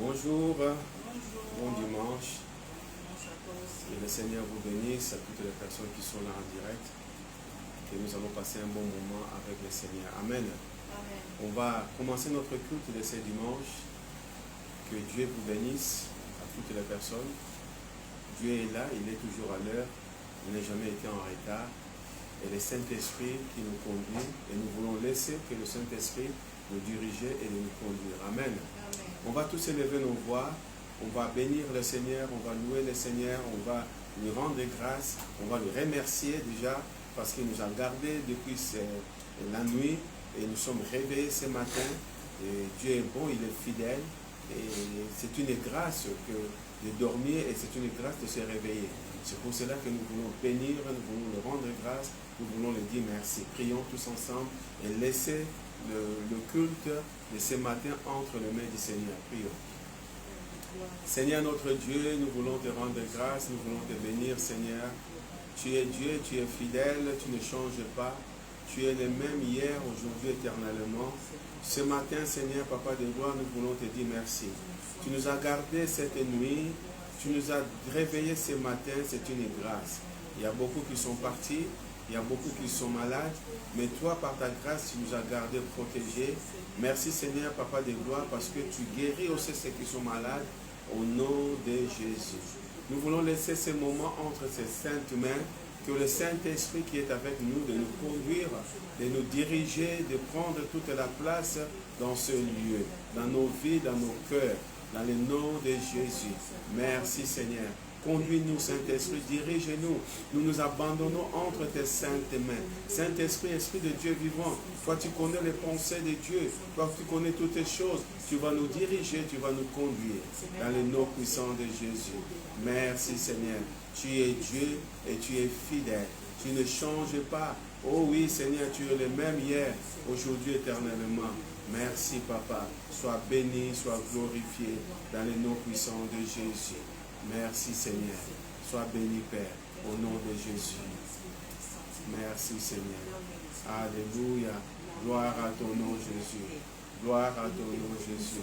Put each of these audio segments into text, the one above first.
Bonjour, bon dimanche. Que le Seigneur vous bénisse, à toutes les personnes qui sont là en direct. Que nous allons passer un bon moment avec le Seigneur. Amen. Amen. On va commencer notre culte de ce dimanche. Que Dieu vous bénisse à toutes les personnes. Dieu est là, il est toujours à l'heure. Il n'a jamais été en retard. Et le Saint-Esprit qui nous conduit. Et nous voulons laisser que le Saint-Esprit nous dirige et nous conduire. Amen. Amen. On va tous élever nos voix. On va bénir le Seigneur. On va louer le Seigneur. On va lui rendre grâce. On va le remercier déjà parce qu'il nous a gardés depuis la nuit. Et nous sommes réveillés ce matin. Et Dieu est bon, il est fidèle. Et c'est une grâce de dormir et c'est une grâce de se réveiller. C'est pour cela que nous voulons bénir, nous voulons le rendre grâce, nous voulons lui dire merci. Prions tous ensemble et laissez le culte de ce matin entre les mains du Seigneur. Prions. Seigneur notre Dieu, nous voulons te rendre grâce, nous voulons te bénir, Seigneur. Tu es Dieu, tu es fidèle, tu ne changes pas. Tu es le même hier, aujourd'hui, éternellement. Ce matin, Seigneur, Papa de gloire, nous voulons te dire merci. Tu nous as gardés cette nuit, tu nous as réveillés ce matin, c'est une grâce. Il y a beaucoup qui sont partis, il y a beaucoup qui sont malades, mais toi, par ta grâce, tu nous as gardés protégés. Merci, Seigneur, Papa de gloire, parce que tu guéris aussi ceux qui sont malades, au nom de Jésus. Nous voulons laisser ce moment entre ces saintes mains, que le Saint-Esprit qui est avec nous, de nous conduire, de nous diriger, de prendre toute la place dans ce lieu, dans nos vies, dans nos cœurs, dans le nom de Jésus. Merci Seigneur. Conduis-nous, Saint-Esprit, dirige-nous. Nous nous abandonnons entre tes saintes mains. Saint-Esprit, Esprit de Dieu vivant, toi tu connais les pensées de Dieu, toi tu connais toutes les choses. Tu vas nous diriger, tu vas nous conduire dans le nom puissant de Jésus. Merci Seigneur. Tu es Dieu et tu es fidèle. Tu ne changes pas. Oh oui Seigneur, tu es le même hier, aujourd'hui, éternellement. Merci Papa. Sois béni, sois glorifié dans le nom puissant de Jésus. Merci Seigneur. Sois béni Père, au nom de Jésus. Merci Seigneur. Alléluia. Gloire à ton nom Jésus. Gloire à ton nom Jésus.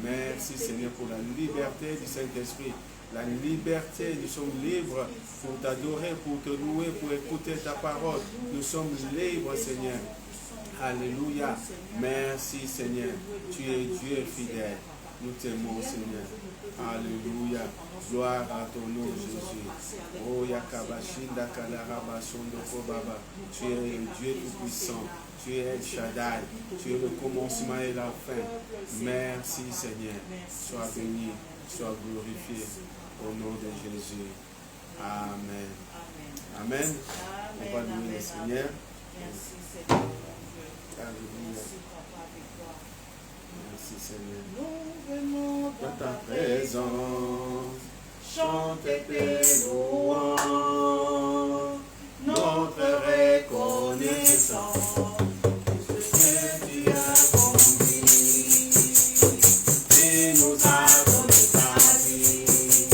Merci Seigneur pour la liberté du Saint-Esprit. La liberté, nous sommes libres pour t'adorer, pour te louer, pour écouter ta parole. Nous sommes libres Seigneur. Alléluia. Merci Seigneur. Tu es Dieu fidèle. Nous t'aimons Seigneur. Alléluia. Gloire à ton nom Jésus. Oh Yakabashinda Kalarabasondo Kobaba. Tu es Dieu tout-puissant. Tu es El Shaddai. Tu es le commencement et la fin. Merci Seigneur. Sois béni. Sois glorifié. Au nom de Jésus. Amen. Amen. On va louer le Seigneur. Merci Seigneur. Alléluia. Merci Seigneur. Nous venons Dans ta présence, chanter tes louanges, notre reconnaissance. Tu as conduit, et nous a donné ta vie,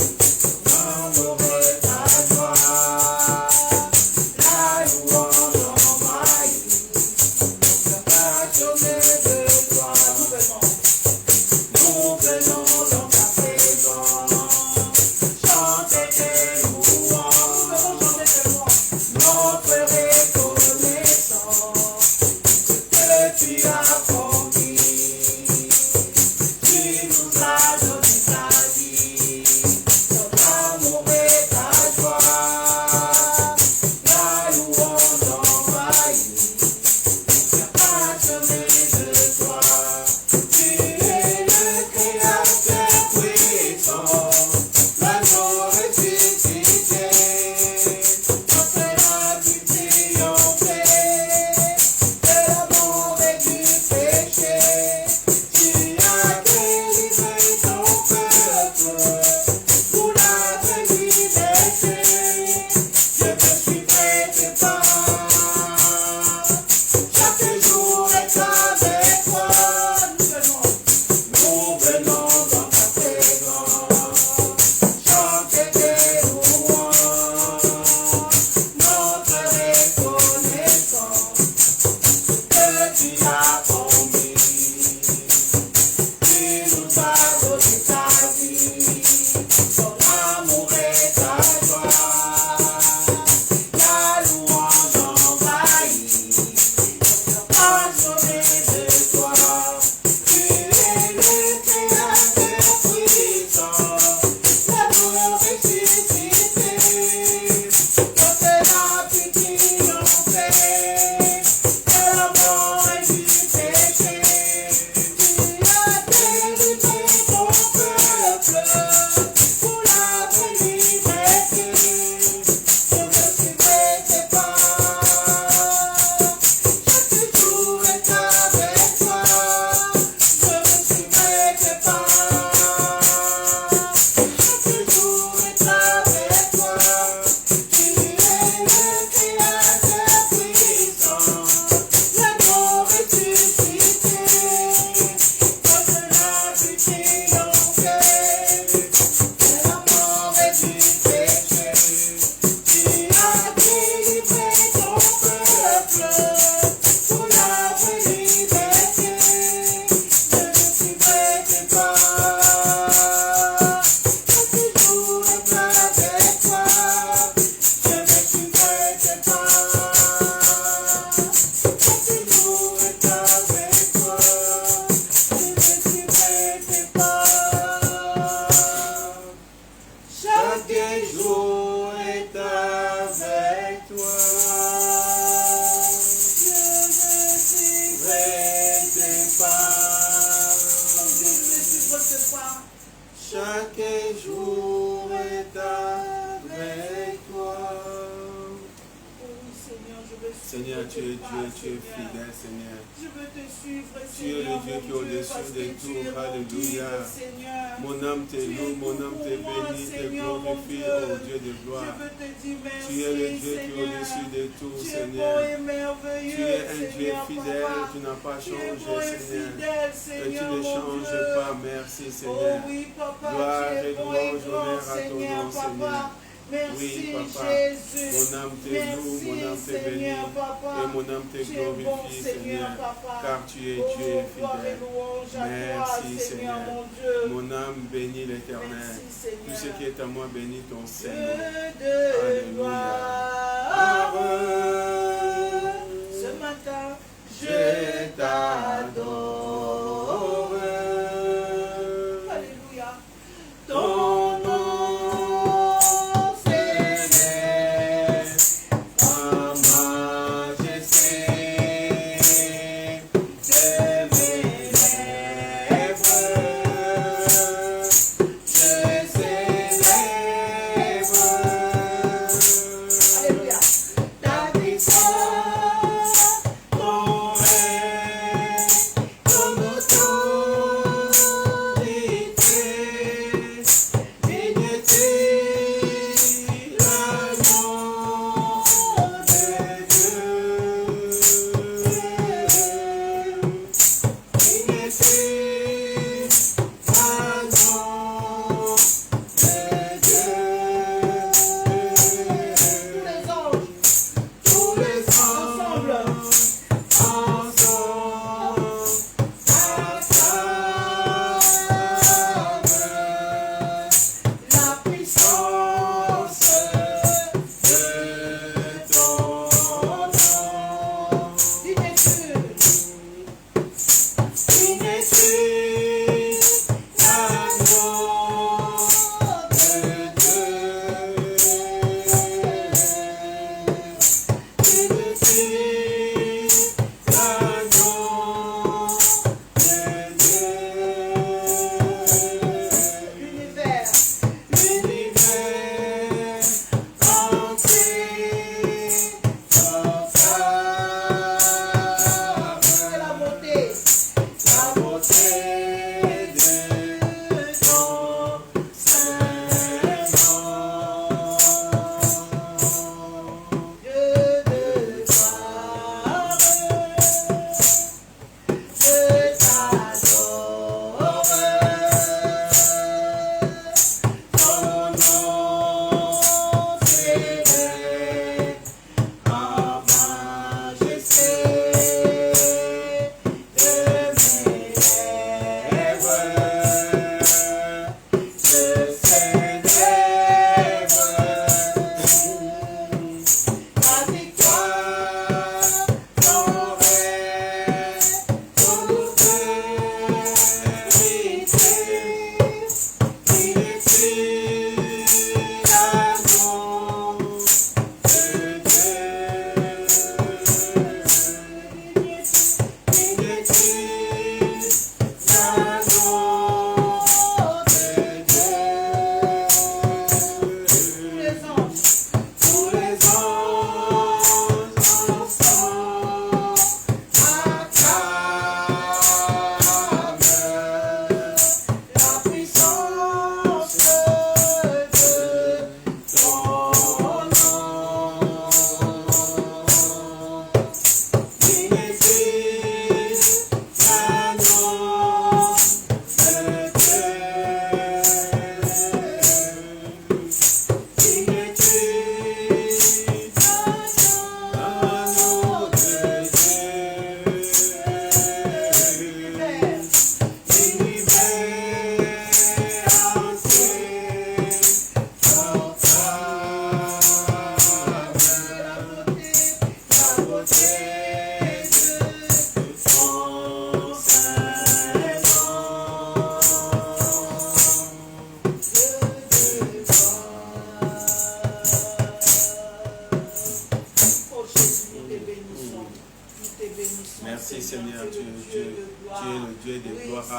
amoureux ta gloire, la louange envahie, passionnée de toi. Nous venons dans ta présence, chanter tes louanges. chaque jour est avec toi. Oh oui, Seigneur, je veux Seigneur, tu es suivre tes Dieu, pas, tu es Seigneur. fidèle, Seigneur. Je veux te suivre, Tu es le Seigneur, Dieu mon qui est Dieu, au-dessus parce de que tout. tu es mon Alléluia. guide, Seigneur. Mon âme te Tu es loue, mon tout âme pour te moi, bénit, te Seigneur, mon glorifie, Dieu. ô Dieu de Je gloire. veux te dire merci, Tu es le Dieu qui est Seigneur. au-dessus de tout, Tu es Seigneur. beau et merveilleux, Tu es un Dieu Seigneur, fidèle, Papa. tu n'as pas Tu es changé, beau et Seigneur. fidèle, Et tu Seigneur, ne mon changes Dieu. pas, merci, Oh Seigneur. oui, Papa, Gloire tu es et bon et louange, grand, honneur à ton Seigneur, nom, Papa. Seigneur. Merci, Oui, Papa. Jésus. Mon âme te loue, mon âme te bénit, Seigneur, Papa. et mon âme te Tu es bon, glorifie, Seigneur, Seigneur, Papa. car tu es Oh, Dieu gloire et fidèle. louange à toi, Merci, Seigneur, Seigneur. mon Dieu. Mon âme bénit l'Éternel. Merci, Seigneur. Tout ce qui est à moi bénit ton Dieu Seigneur. de Alléluia. gloire. Ce matin, je t'adore. Alléluia. Ton nom s'élève Ta majesté, de mes lèvres. je célèbre. Alléluia. Ta victoire, Ton règne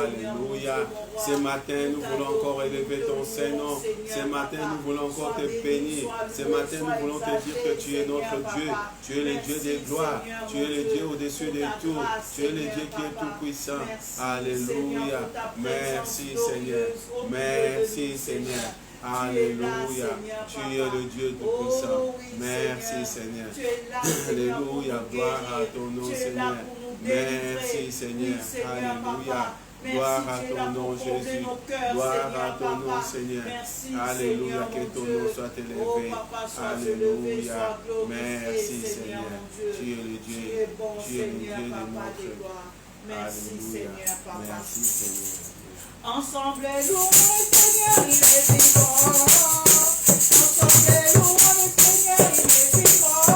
Alléluia. Ce matin, nous voulons encore élever ton Saint-Nom. Ce matin, nous voulons encore te bénir. Ce matin, nous voulons te dire que tu es notre Dieu. Tu es le Dieu des gloires. Tu es le Dieu au-dessus de tout. Tu es le Dieu qui est tout puissant. Alléluia. Merci Seigneur. Merci Seigneur. Alléluia. Tu es le Dieu tout-puissant. Merci Seigneur. Alléluia. Gloire à ton nom Seigneur. Merci Seigneur. Alléluia. Gloire à ton nom Jésus. Gloire à ton nom Seigneur. Alléluia. Que ton nom soit élevé. Alléluia. Merci Seigneur. Tu es le Dieu. Tu es le Dieu de notre. Alléluia. Merci Seigneur. Ensemble, louons le Seigneur, il est vivant. Ensemble, louons le Seigneur, il est vivant.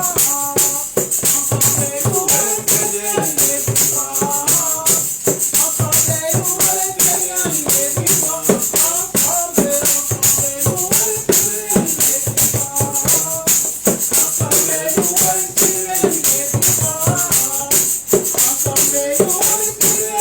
Ensemble, louons le Seigneur, il est vivant. Ensemble, louons le Seigneur, il est vivant. Ensemble, louons le Seigneur, il est vivant. Ensemble, louons le Seigneur, il est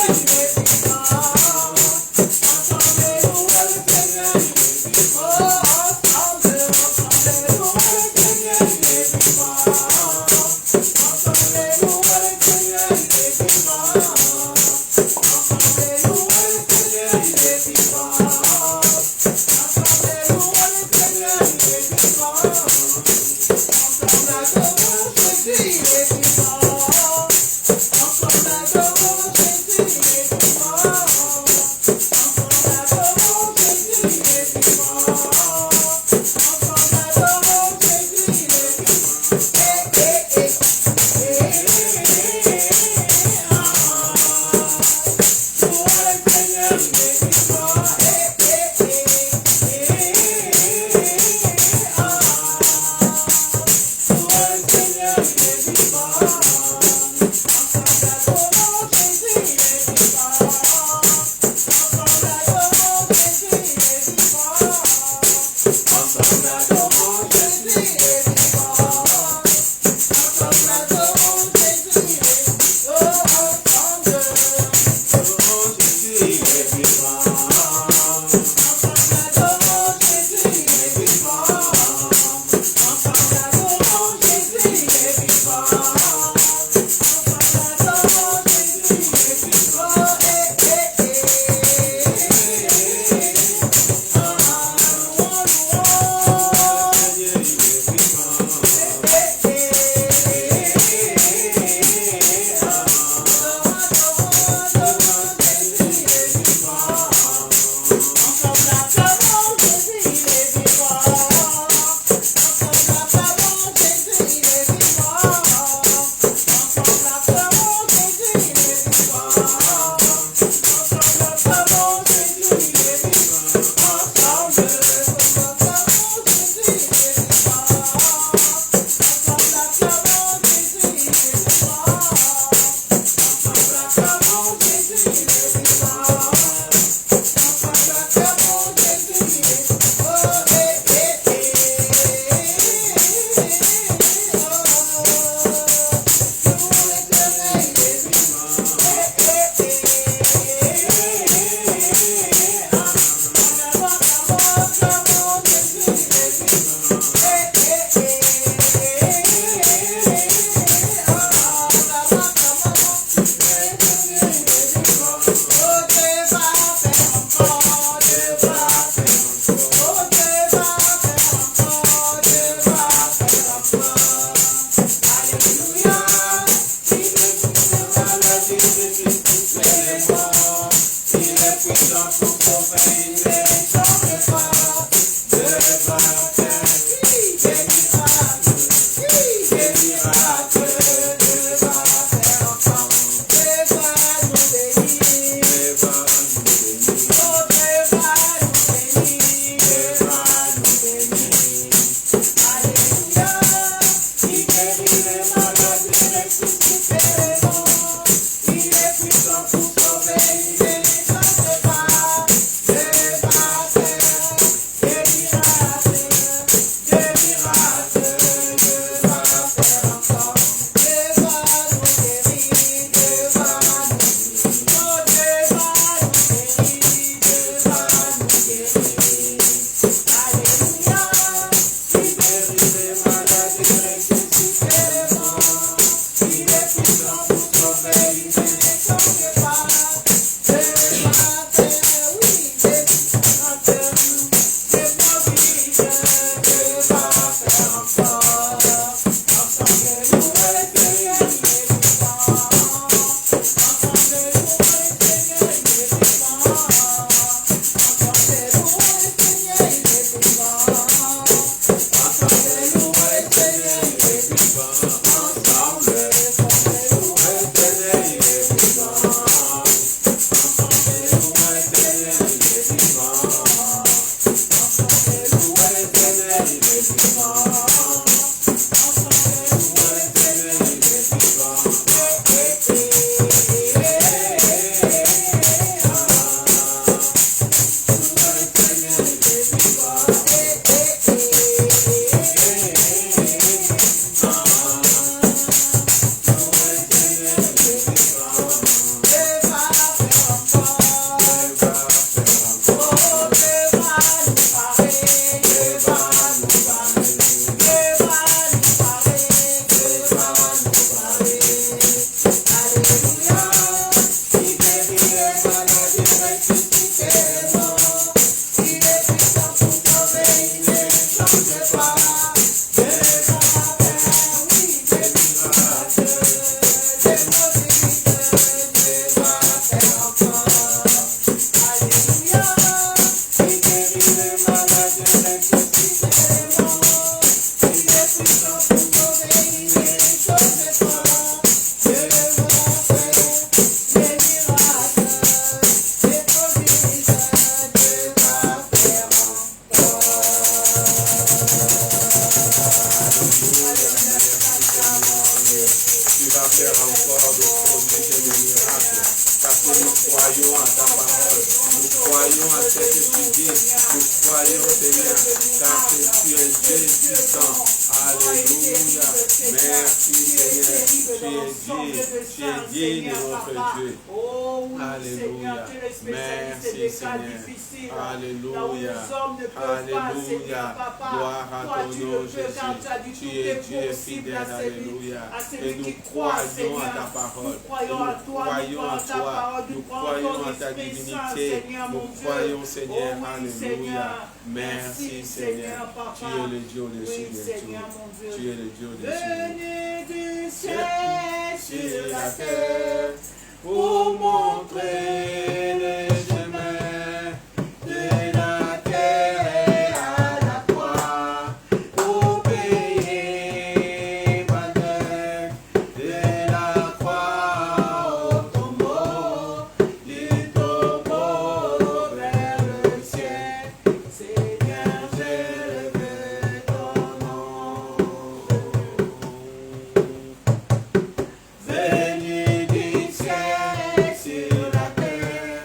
vivant. Ensemble, louons le Seigneur, il est vivant. ressuscité les morts. Il est puissant pour sauver, il ne change pas. Des bons affaires, oui, des miracles, des prodiges, des affaires encore. Alléluia, il guérit les malades, ressuscite les morts. Il est puissant pour sauver, il ne change pas. Des bons affaires, des miracles, des prodiges, des affaires Tu vas faire encore des prodiges et des miracles, parce que nous croyons à ta parole, nous croyons à ce que tu dis, nous croyons, Seigneur, car tu es Dieu puissant. Alléluia. Merci, Seigneur. Tu es digne de notre Dieu. Alléluia. Merci, Seigneur. Alléluia. Alléluia. Gloire à ton nom, Jésus. Tu es Dieu fidèle. Alléluia. Et nous croyons à ta parole. Nous croyons à toi. Nous croyons à ta divinité. Nous croyons, Seigneur. Alléluia. Merci, Seigneur. Tu es le Dieu au-dessus de tout. Tu es le Dieu au-dessus de tout. Venu du ciel sur la terre pour montrer le chemin de la terre à la croix, pour payer ma dette de la croix au tombeau, du tombeau vers le ciel. Seigneur, j'élève ton nom. Venu du ciel sur la terre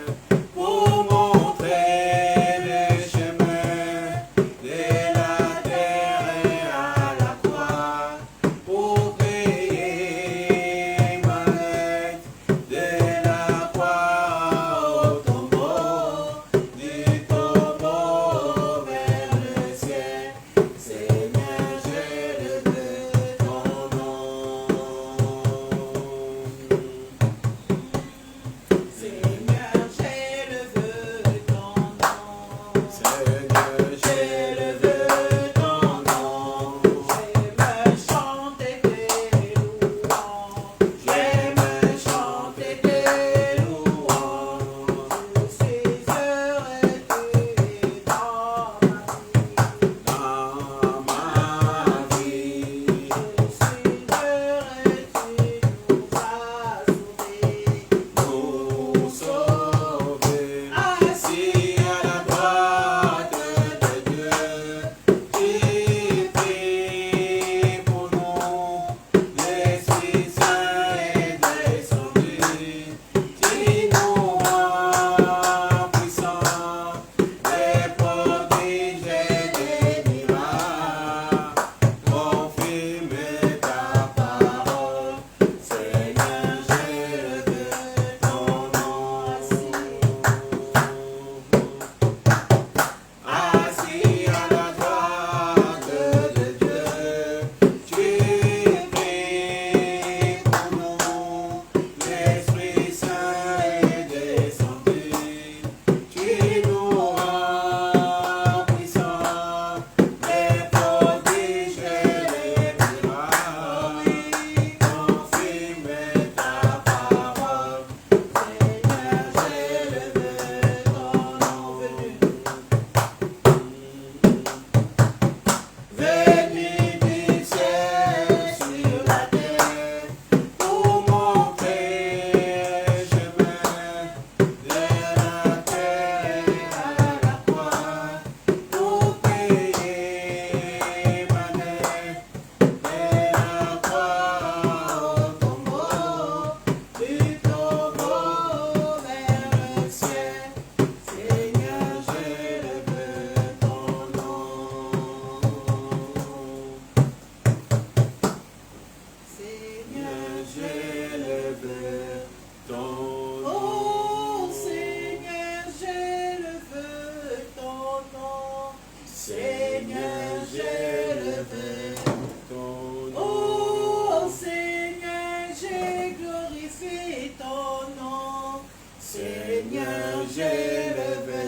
j'ai élevé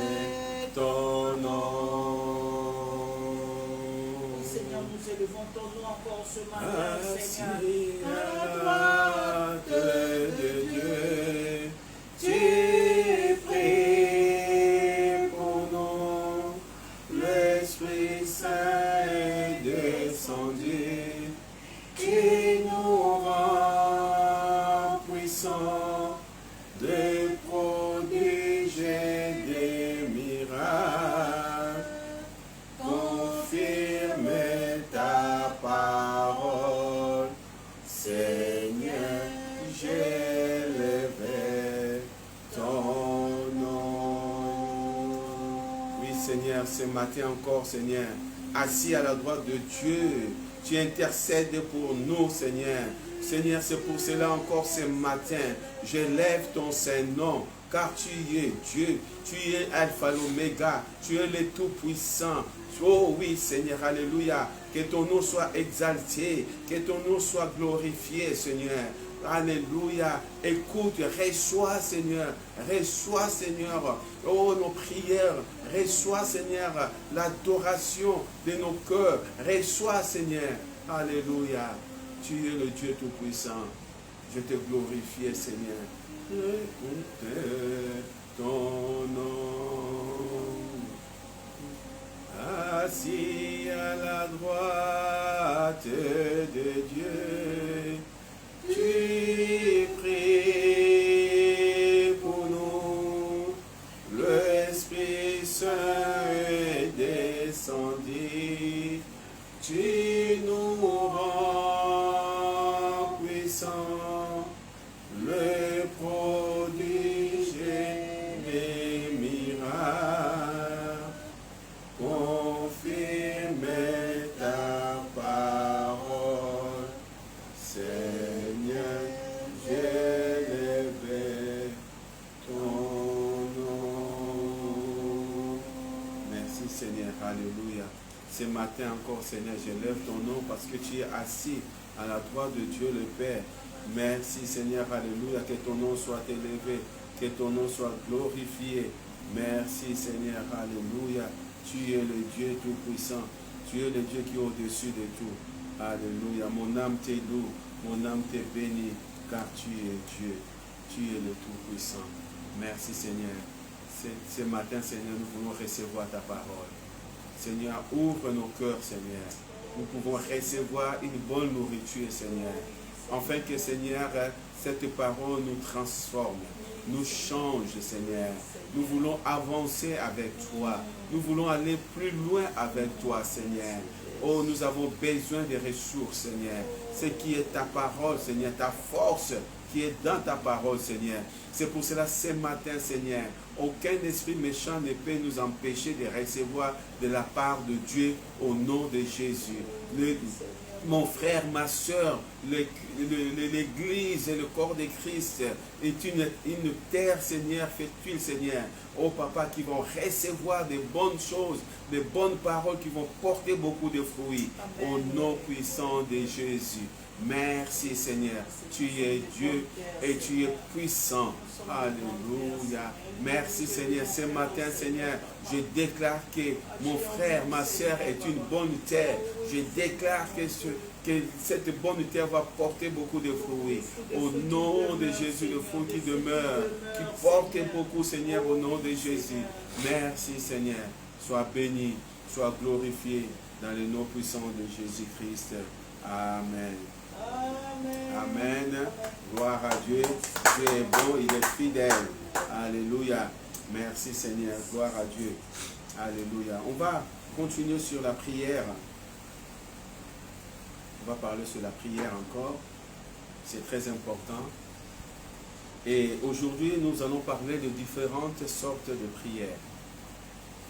ton nom. Seigneur, nous élevons ton nom encore ce matin, Seigneur. Assis à la droite de Dieu, tu pries pour nous. L'Esprit Saint est descendu, qui nous rend puissants de prodiger des miracles. Confirme ta parole, Seigneur, j'ai élevé ton nom. Oui, Seigneur, ce matin encore, Seigneur, assis à la droite de Dieu, tu intercèdes pour nous, Seigneur. Seigneur, c'est pour cela encore ce matin, j'élève ton Saint-Nom, car tu es Dieu, tu es Alpha, l'Oméga, tu es le Tout-Puissant. Oh oui, Seigneur, alléluia, que ton nom soit exalté, que ton nom soit glorifié, Seigneur. Alléluia. Écoute, reçois, Seigneur. Reçois, Seigneur. Oh, nos prières. Reçois, Seigneur, l'adoration de nos cœurs. Reçois, Seigneur. Alléluia. Tu es le Dieu Tout-Puissant. Je te glorifie, Seigneur. Écoute ton nom. Assis à la droite de Dieu, tu pries pour nous. L'Esprit Saint est descendu, tu nous rends puissants. Le prodige des miracles, confirme ta parole, Seigneur, j'ai élevé ton nom. Merci Seigneur, alléluia. Ce matin encore, Seigneur, j'élève ton nom parce que tu es assis à la droite de Dieu le Père. Merci Seigneur, alléluia, que ton nom soit élevé, que ton nom soit glorifié. Merci Seigneur, alléluia. Tu es le Dieu Tout-Puissant, tu es le Dieu qui est au-dessus de tout. Alléluia, mon âme te loue, mon âme te bénit, car tu es Dieu, tu es le Tout-Puissant. Merci Seigneur. Ce matin, Seigneur, nous voulons recevoir ta parole. Seigneur, ouvre nos cœurs, Seigneur. Nous pouvons recevoir une bonne nourriture, Seigneur. Afin que, Seigneur, cette parole nous transforme, nous change, Seigneur. Nous voulons avancer avec toi. Nous voulons aller plus loin avec toi, Seigneur. Oh, nous avons besoin des ressources, Seigneur. Ce qui est ta parole, Seigneur, ta force qui est dans ta parole, Seigneur. C'est pour cela, ce matin, Seigneur, aucun esprit méchant ne peut nous empêcher de recevoir de la part de Dieu au nom de Jésus. Mon frère, ma soeur, l'Église et le corps de Christ est une terre, Seigneur, fertile, Seigneur. Oh Papa, qui vont recevoir des bonnes choses, des bonnes paroles qui vont porter beaucoup de fruits. Amen. Au nom puissant de Jésus. Merci Seigneur. Tu es Dieu et tu es puissant. Alléluia. Merci Seigneur. Ce matin, Seigneur, je déclare que mon frère, ma soeur est une bonne terre. Je déclare que cette bonne terre va porter beaucoup de fruits. Au nom de Jésus, le fruit qui demeure, qui porte beaucoup, Seigneur, au nom de Jésus. Merci Seigneur. Sois béni, sois glorifié dans le nom puissant de Jésus-Christ. Amen. Amen. Gloire à Dieu. Dieu est bon, il est fidèle. Alléluia. Merci Seigneur. Gloire à Dieu. Alléluia. On va continuer sur la prière. On va parler sur la prière encore. C'est très important. Et aujourd'hui, nous allons parler de différentes sortes de prières.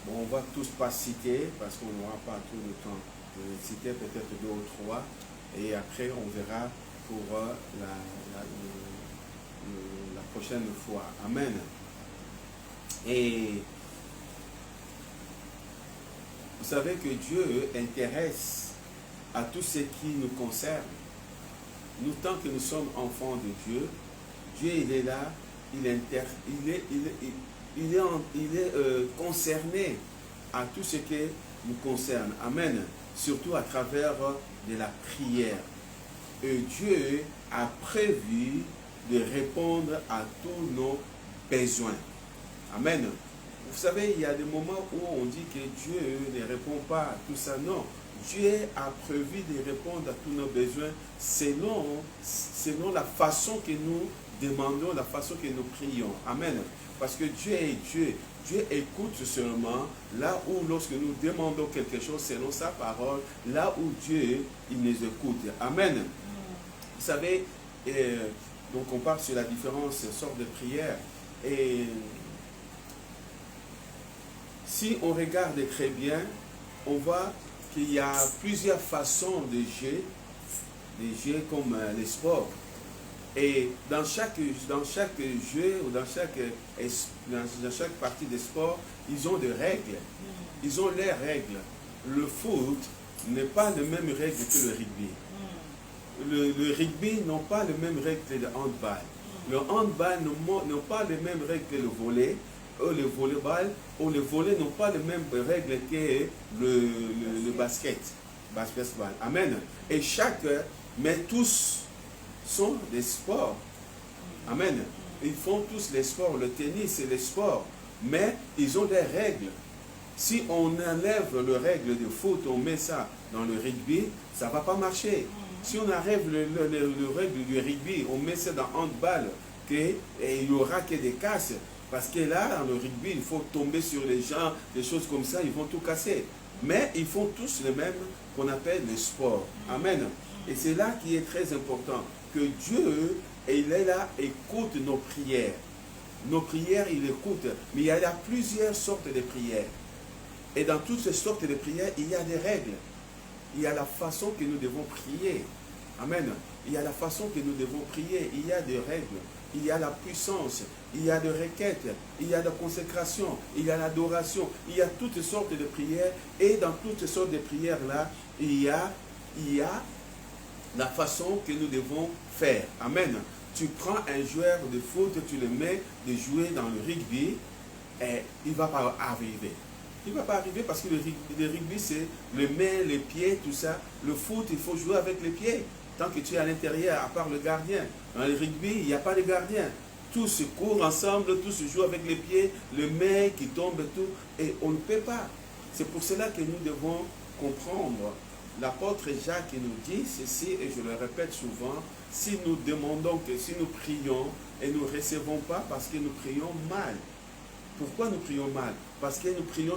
Bon, on ne va tous pas citer parce qu'on n'aura pas tout le temps de citer, peut-être 2 ou 3. Et après, on verra pour la prochaine fois. Amen. Et vous savez que Dieu intéresse à tout ce qui nous concerne. Nous, tant que nous sommes enfants de Dieu, Dieu, il est là, il il est concerné à tout ce qui nous concerne. Amen. Surtout à travers de la prière. Et Dieu a prévu de répondre à tous nos besoins. Amen. Vous savez, il y a des moments où on dit que Dieu ne répond pas à tout ça. Non. Dieu a prévu de répondre à tous nos besoins selon la façon que nous demandons, la façon que nous prions. Amen. Parce que Dieu est Dieu. Dieu écoute seulement là où, lorsque nous demandons quelque chose selon sa parole, là où Dieu, il nous écoute. Amen. Vous savez, donc on parle sur la différente sorte de prière. Et si on regarde très bien, on voit qu'il y a plusieurs façons de jouer, des jeux comme les sports. Et dans chaque jeu ou dans chaque partie des sports, ils ont des règles. Ils ont leurs règles. Le foot n'est pas les mêmes règles que le rugby. Le rugby n'a pas les mêmes règles que le handball. Le handball n'a pas les mêmes règles que le volley. Le volleyball ou le volley n'ont pas les mêmes règles que le basketball. Amen. Et mais tous sont des sports. Amen. Ils font tous les sports. Le tennis et les sports. Mais ils ont des règles. Si on enlève les règles de foot, on met ça dans le rugby, ça ne va pas marcher. Si on enlève les règles du rugby, on met ça dans handball, et il n'y aura que des casses. Parce que là, dans le rugby, il faut tomber sur les gens, des choses comme ça, ils vont tout casser. Mais ils font tous le même qu'on appelle le sport. Amen. Et c'est là qui est très important. Que Dieu, il est là, écoute nos prières. Nos prières, il écoute. Mais il y a plusieurs sortes de prières. Et dans toutes ces sortes de prières, il y a des règles. Il y a la façon que nous devons prier. Amen. Il y a la façon que nous devons prier. Il y a des règles. Il y a la puissance, il y a des requêtes, il y a la consécration, il y a l'adoration, il y a toutes sortes de prières. Et dans toutes sortes de prières-là, il y a la façon que nous devons faire. Amen. Tu prends un joueur de foot, tu le mets de jouer dans le rugby, et il ne va pas arriver. Il ne va pas arriver parce que le rugby, c'est les mains, les pieds, tout ça. Le foot, il faut jouer avec les pieds. Tant que tu es à l'intérieur, à part le gardien. Dans le rugby, il n'y a pas de gardien. Tous se courent ensemble, tous se jouent avec les pieds, les mains qui tombent et tout. Et on ne peut pas. C'est pour cela que nous devons comprendre. L'apôtre Jacques nous dit ceci, et je le répète souvent, si nous demandons que si nous prions et nous ne recevons pas parce que nous prions mal. Pourquoi nous prions mal? Parce que nous prions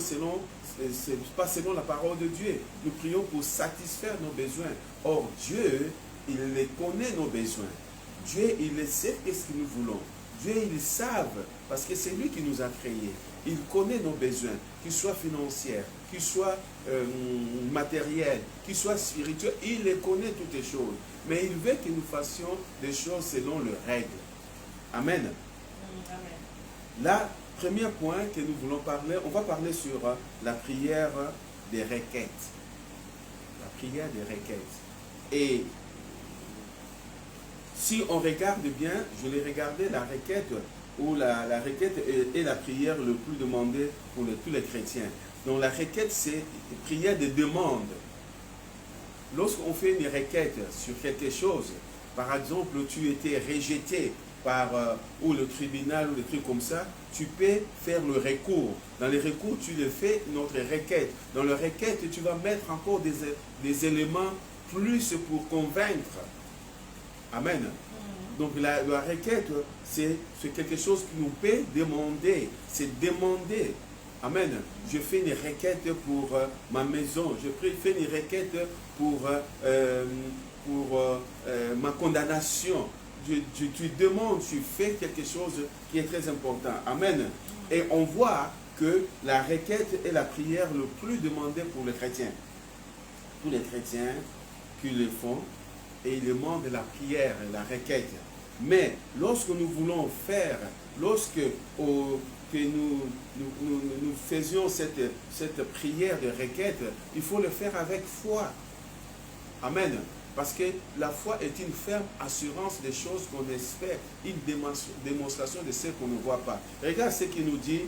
pas selon la parole de Dieu. Nous prions pour satisfaire nos besoins. Or, Dieu, il les connaît nos besoins. Dieu, il sait ce que nous voulons. Dieu, il savent, parce que c'est lui qui nous a créés. Il connaît nos besoins, qu'ils soient financiers, qu'ils soient matériels, qu'ils soient spirituels. Il les connaît toutes les choses. Mais il veut que nous fassions des choses selon les règles. Amen. Amen. Là, premier point que nous voulons parler, on va parler sur la prière des requêtes. La prière des requêtes. Et si on regarde bien, je l'ai regardé, la requête, ou la requête est la prière le plus demandée pour tous les chrétiens. Donc la requête, c'est une prière de demande. Lorsqu'on fait une requête sur quelque chose, par exemple, tu étais rejeté par ou le tribunal ou des trucs comme ça, tu peux faire le recours. Dans les recours, tu le fais notre requête. Dans le requête, tu vas mettre encore des éléments plus pour convaincre. Amen. Donc la requête, c'est quelque chose que nous peut demander. C'est demander. Amen. Je fais une requête pour ma maison. Je fais une requête pour ma condamnation. Tu demandes, tu fais quelque chose qui est très important. Amen. Et on voit que la requête est la prière le plus demandée pour les chrétiens. Tous les chrétiens qui le font, et ils demandent la prière, la requête. Mais lorsque nous voulons faire, lorsque nous faisions cette prière de requête, il faut le faire avec foi. Amen. Parce que la foi est une ferme assurance des choses qu'on espère, une démonstration de ce qu'on ne voit pas. Regarde ce qu'il nous dit,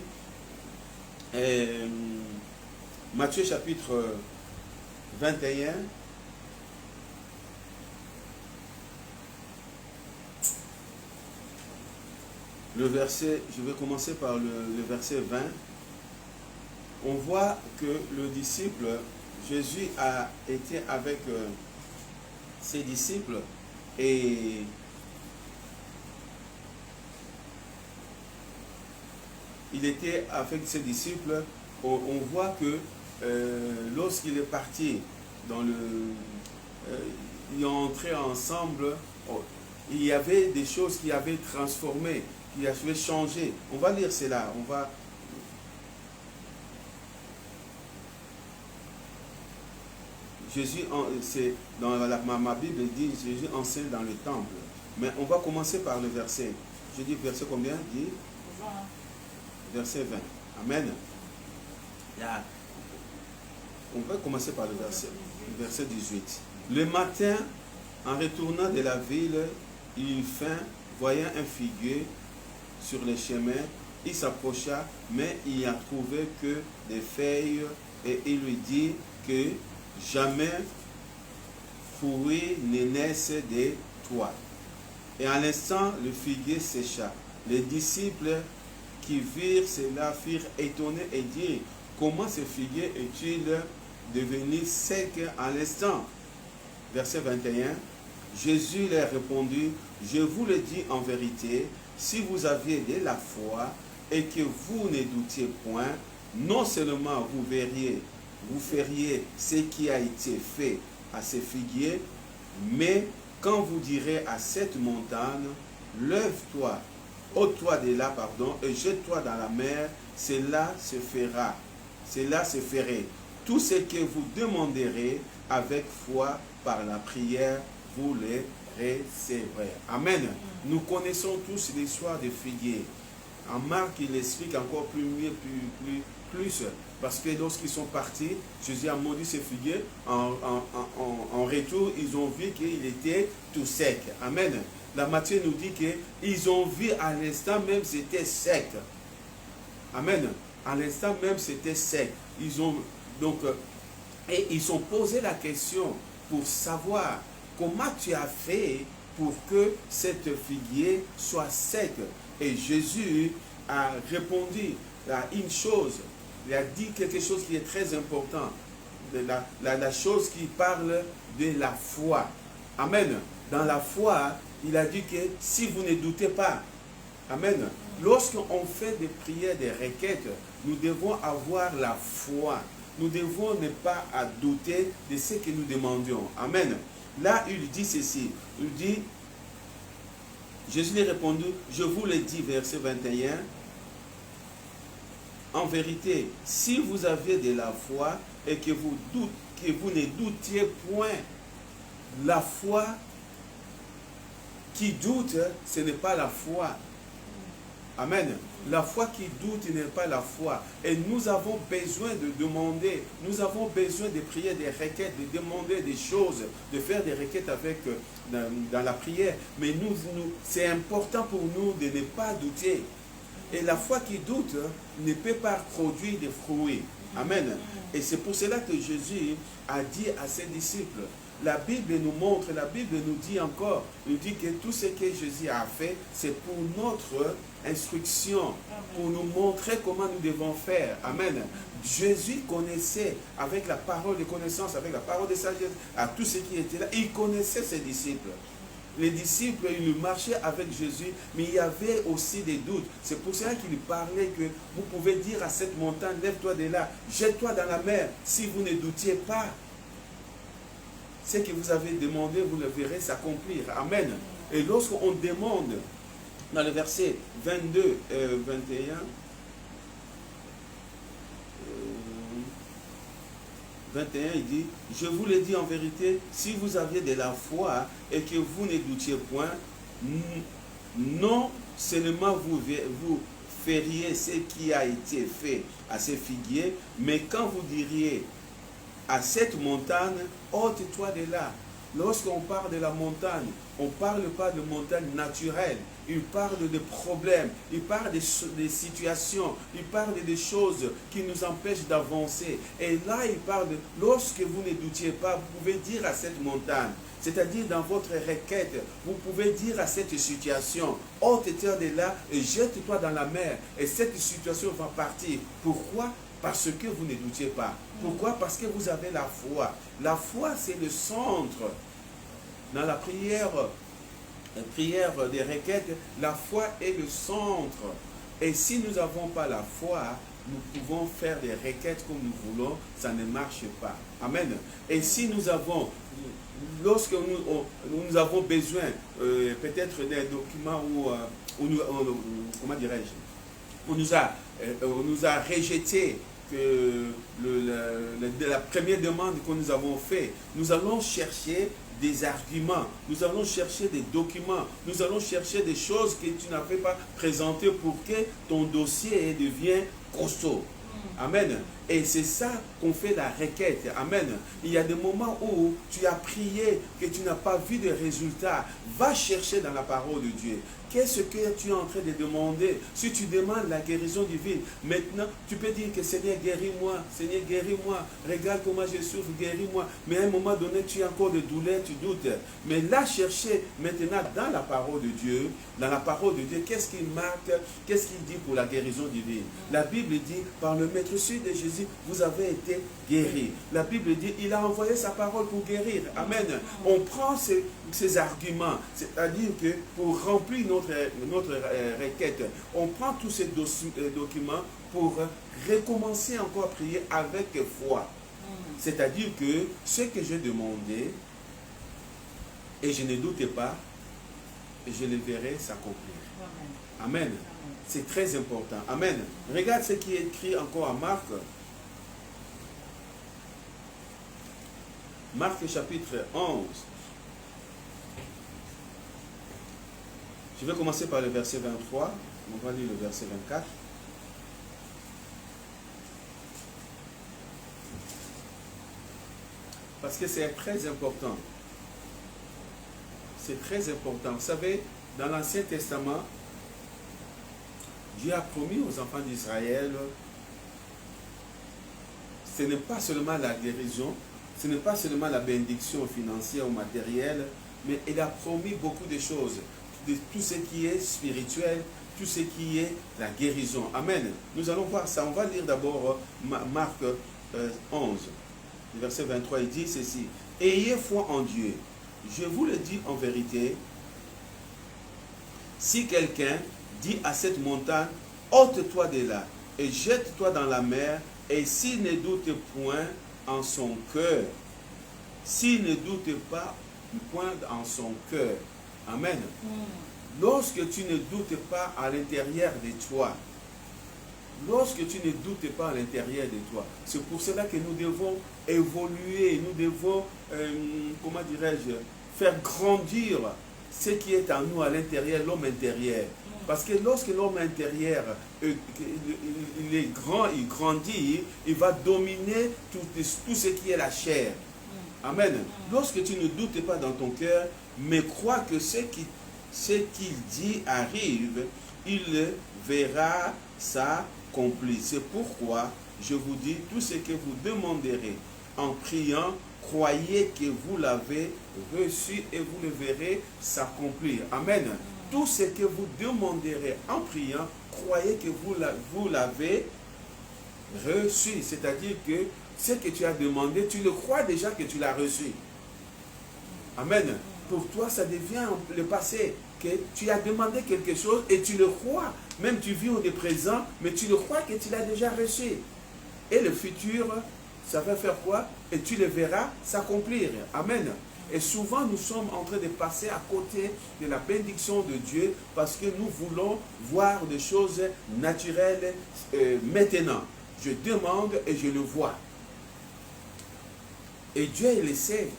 Matthieu chapitre 21. Le verset, je vais commencer par le verset 20. On voit que le disciple, Jésus a été avec ses disciples et il était avec ses disciples. On voit que lorsqu'il est parti dans ils ont entré ensemble, il y avait des choses qui avaient transformé, qui avaient changé. On va lire cela. Jésus, dans ma Bible, dit Jésus enseigne dans le temple. Mais on va commencer par le verset. Je dis verset combien? Dit 20. Verset 20. Amen. On va commencer par le verset 18. Le matin, en retournant de la ville, il eut faim, voyant un figuier sur le chemin, il s'approcha, mais il n'y a trouvé que des feuilles, et il lui dit que jamais fruit ne naisse de toi. Et à l'instant, le figuier sécha. Les disciples qui virent cela furent étonnés et dirent, comment ce figuier est-il devenu sec à l'instant? Verset 21. Jésus leur répondit, je vous le dis en vérité, si vous aviez de la foi et que vous ne doutiez point, non seulement vous feriez ce qui a été fait à ce figuier, mais quand vous direz à cette montagne, lève-toi, ôte-toi de là, et jette-toi dans la mer, cela se fera. Cela se ferait. Tout ce que vous demanderez avec foi par la prière, vous les recevrez. Amen. Nous connaissons tous l'histoire des figuiers. En Marc, il explique encore plus. Parce que lorsqu'ils sont partis, Jésus a maudit ces figuiers. En retour, ils ont vu qu'il était tout sec. Amen. La Matthieu nous dit qu'ils ont vu à l'instant même c'était sec. Amen. À l'instant même c'était sec. Et ils ont posé la question pour savoir comment tu as fait pour que cette figuier soit sec. Et Jésus a répondu à une chose. Il a dit quelque chose qui est très important. La chose qui parle de la foi. Amen. Dans la foi, il a dit que si vous ne doutez pas, amen. Lorsqu'on fait des prières, des requêtes, nous devons avoir la foi. Nous devons ne pas douter de ce que nous demandions. Amen. Là, il dit ceci. Il dit, Jésus lui a répondu, je vous le dis, verset 21, en vérité, si vous avez de la foi et que vous ne doutiez point, la foi qui doute, ce n'est pas la foi. Amen. La foi qui doute n'est pas la foi. Et nous avons besoin de demander, nous avons besoin de prier des requêtes, de demander des choses, de faire des requêtes dans la prière. Mais c'est important pour nous de ne pas douter. Et la foi qui doute ne peut pas produire des fruits. Amen. Et c'est pour cela que Jésus a dit à ses disciples, la Bible nous montre, la Bible nous dit encore, nous dit que tout ce que Jésus a fait, c'est pour notre instruction, pour nous montrer comment nous devons faire. Amen. Jésus connaissait, avec la parole de connaissance, avec la parole de sagesse, à tout ce qui était là, il connaissait ses disciples. Les disciples, ils marchaient avec Jésus, mais il y avait aussi des doutes. C'est pour cela qu'il parlait que vous pouvez dire à cette montagne, lève-toi de là, jette-toi dans la mer, si vous ne doutiez pas. Ce que vous avez demandé, vous le verrez s'accomplir. Amen. Et lorsqu'on demande, dans le verset 22 et 21, 21, il dit, je vous le dis en vérité, si vous aviez de la foi et que vous ne doutiez point, non seulement vous feriez ce qui a été fait à ces figuiers, mais quand vous diriez à cette montagne, ôte-toi de là, lorsqu'on parle de la montagne, on ne parle pas de montagne naturelle. Il parle de problèmes, il parle des situations, il parle des choses qui nous empêchent d'avancer. Et là, il parle de, lorsque vous ne doutiez pas, vous pouvez dire à cette montagne, c'est-à-dire dans votre requête, vous pouvez dire à cette situation, ôte-toi de là et jette-toi dans la mer. Et cette situation va partir. Pourquoi? Parce que vous ne doutiez pas. Pourquoi? Parce que vous avez la foi. La foi, c'est le centre. Dans la prière des requêtes, la foi est le centre. Et si nous n'avons pas la foi, nous pouvons faire des requêtes comme nous voulons, ça ne marche pas. Amen. Et si nous avons, lorsque nous avons besoin peut-être d'un document comment dirais-je, on nous a rejeté la première demande que nous avons faite, nous allons chercher des arguments, nous allons chercher des documents, nous allons chercher des choses que tu n'avais pas présentées pour que ton dossier devienne costaud. Amen. Et c'est ça qu'on fait la requête. Amen. Il y a des moments où tu as prié, que tu n'as pas vu de résultats. Va chercher dans la parole de Dieu. Qu'est-ce que tu es en train de demander? Si tu demandes la guérison divine, maintenant, tu peux dire que Seigneur, guéris-moi. Seigneur, guéris-moi. Regarde comment je souffre, guéris-moi. Mais à un moment donné, tu as encore de douleur, tu doutes. Mais là, chercher maintenant dans la parole de Dieu, dans la parole de Dieu, qu'est-ce qu'il marque? Qu'est-ce qu'il dit pour la guérison divine? La Bible dit, par le maître de Jésus, vous avez été guéris. La Bible dit, il a envoyé sa parole pour guérir. Amen. On prend ces arguments, c'est-à-dire que pour remplir notre requête, on prend tous ces documents pour recommencer encore à prier avec foi. C'est-à-dire que ce que j'ai demandé, et je ne doute pas, je le verrai s'accomplir. Amen. C'est très important. Amen. Regarde ce qui est écrit encore à Marc. Marc chapitre 11. Je vais commencer par le verset 23. On va lire le verset 24. Parce que c'est très important. C'est très important. Vous savez, dans l'Ancien Testament, Dieu a promis aux enfants d'Israël, ce n'est pas seulement la guérison, ce n'est pas seulement la bénédiction financière ou matérielle, mais il a promis beaucoup de choses, de tout ce qui est spirituel, tout ce qui est la guérison. Amen. Nous allons voir ça. On va lire d'abord Marc 11, verset 23, il dit ceci. Ayez foi en Dieu. Je vous le dis en vérité, si quelqu'un dit à cette montagne, ôte-toi de là et jette-toi dans la mer, et s'il ne doute point en son cœur, s'il ne doute pas point en son cœur. Amen. Lorsque tu ne doutes pas à l'intérieur de toi, lorsque tu ne doutes pas à l'intérieur de toi, c'est pour cela que nous devons évoluer, nous devons, comment dirais-je, faire grandir ce qui est en nous à l'intérieur, l'homme intérieur. Parce que lorsque l'homme intérieur il est grand, il grandit, il va dominer tout ce qui est la chair. Amen. Lorsque tu ne doutes pas dans ton cœur, mais crois que ce qu'il dit arrive, il verra s'accomplir. C'est pourquoi je vous dis, tout ce que vous demanderez en priant, croyez que vous l'avez reçu et vous le verrez s'accomplir. Amen. Tout ce que vous demanderez en priant, croyez que vous l'avez reçu. C'est-à-dire que ce que tu as demandé, tu le crois déjà que tu l'as reçu. Amen. Pour toi, ça devient le passé. Que tu as demandé quelque chose et tu le crois. Même tu vis au présent, mais tu le crois que tu l'as déjà reçu. Et le futur, ça va faire quoi? Et tu le verras s'accomplir. Amen. Et souvent, nous sommes en train de passer à côté de la bénédiction de Dieu parce que nous voulons voir des choses naturelles maintenant. Je demande et je le vois. Et Dieu, il le sait.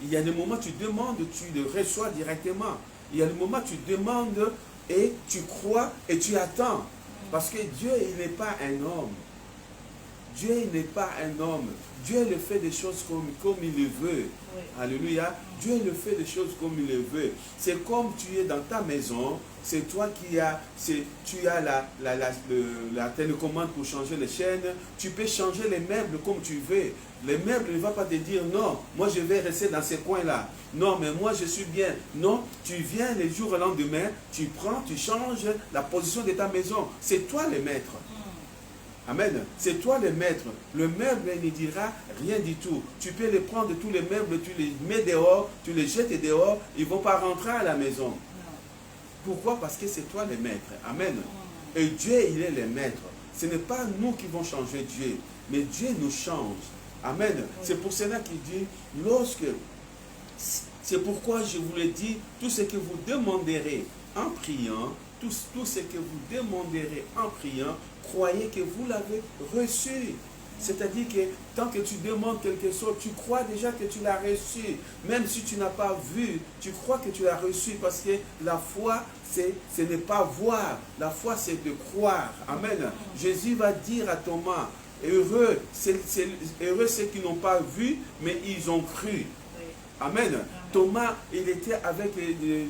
Il y a des moments où tu demandes, tu le reçois directement. Il y a des moments où tu demandes et tu crois et tu attends. Parce que Dieu, il n'est pas un homme. Dieu n'est pas un homme. Dieu le fait des choses comme il le veut. Oui. Alléluia. Dieu le fait des choses comme il le veut. C'est comme tu es dans ta maison, c'est toi qui as, tu as la télécommande pour changer les chaînes. Tu peux changer les meubles comme tu veux. Les meubles ne vont pas te dire non, moi je vais rester dans ces coins-là. Non, mais moi je suis bien. Non, tu viens le jour au lendemain, tu prends, tu changes la position de ta maison. C'est toi le maître. Amen. C'est toi le maître. Le meuble ne dira rien du tout. Tu peux les prendre, tous les meubles, tu les mets dehors, tu les jettes dehors, ils ne vont pas rentrer à la maison. Pourquoi? Parce que c'est toi le maître. Amen. Et Dieu, il est le maître. Ce n'est pas nous qui vont changer Dieu, mais Dieu nous change. Amen. C'est pour cela qu'il dit, c'est pourquoi je vous le dis, tout ce que vous demanderez en priant, tout ce que vous demanderez en priant, croyez que vous l'avez reçu. C'est-à-dire que tant que tu demandes quelque chose, tu crois déjà que tu l'as reçu. Même si tu n'as pas vu, tu crois que tu l'as reçu parce que la foi, ce n'est pas voir. La foi, c'est de croire. Amen. Jésus va dire à Thomas, heureux ceux qui n'ont pas vu, mais ils ont cru. Amen. Thomas, il était avec les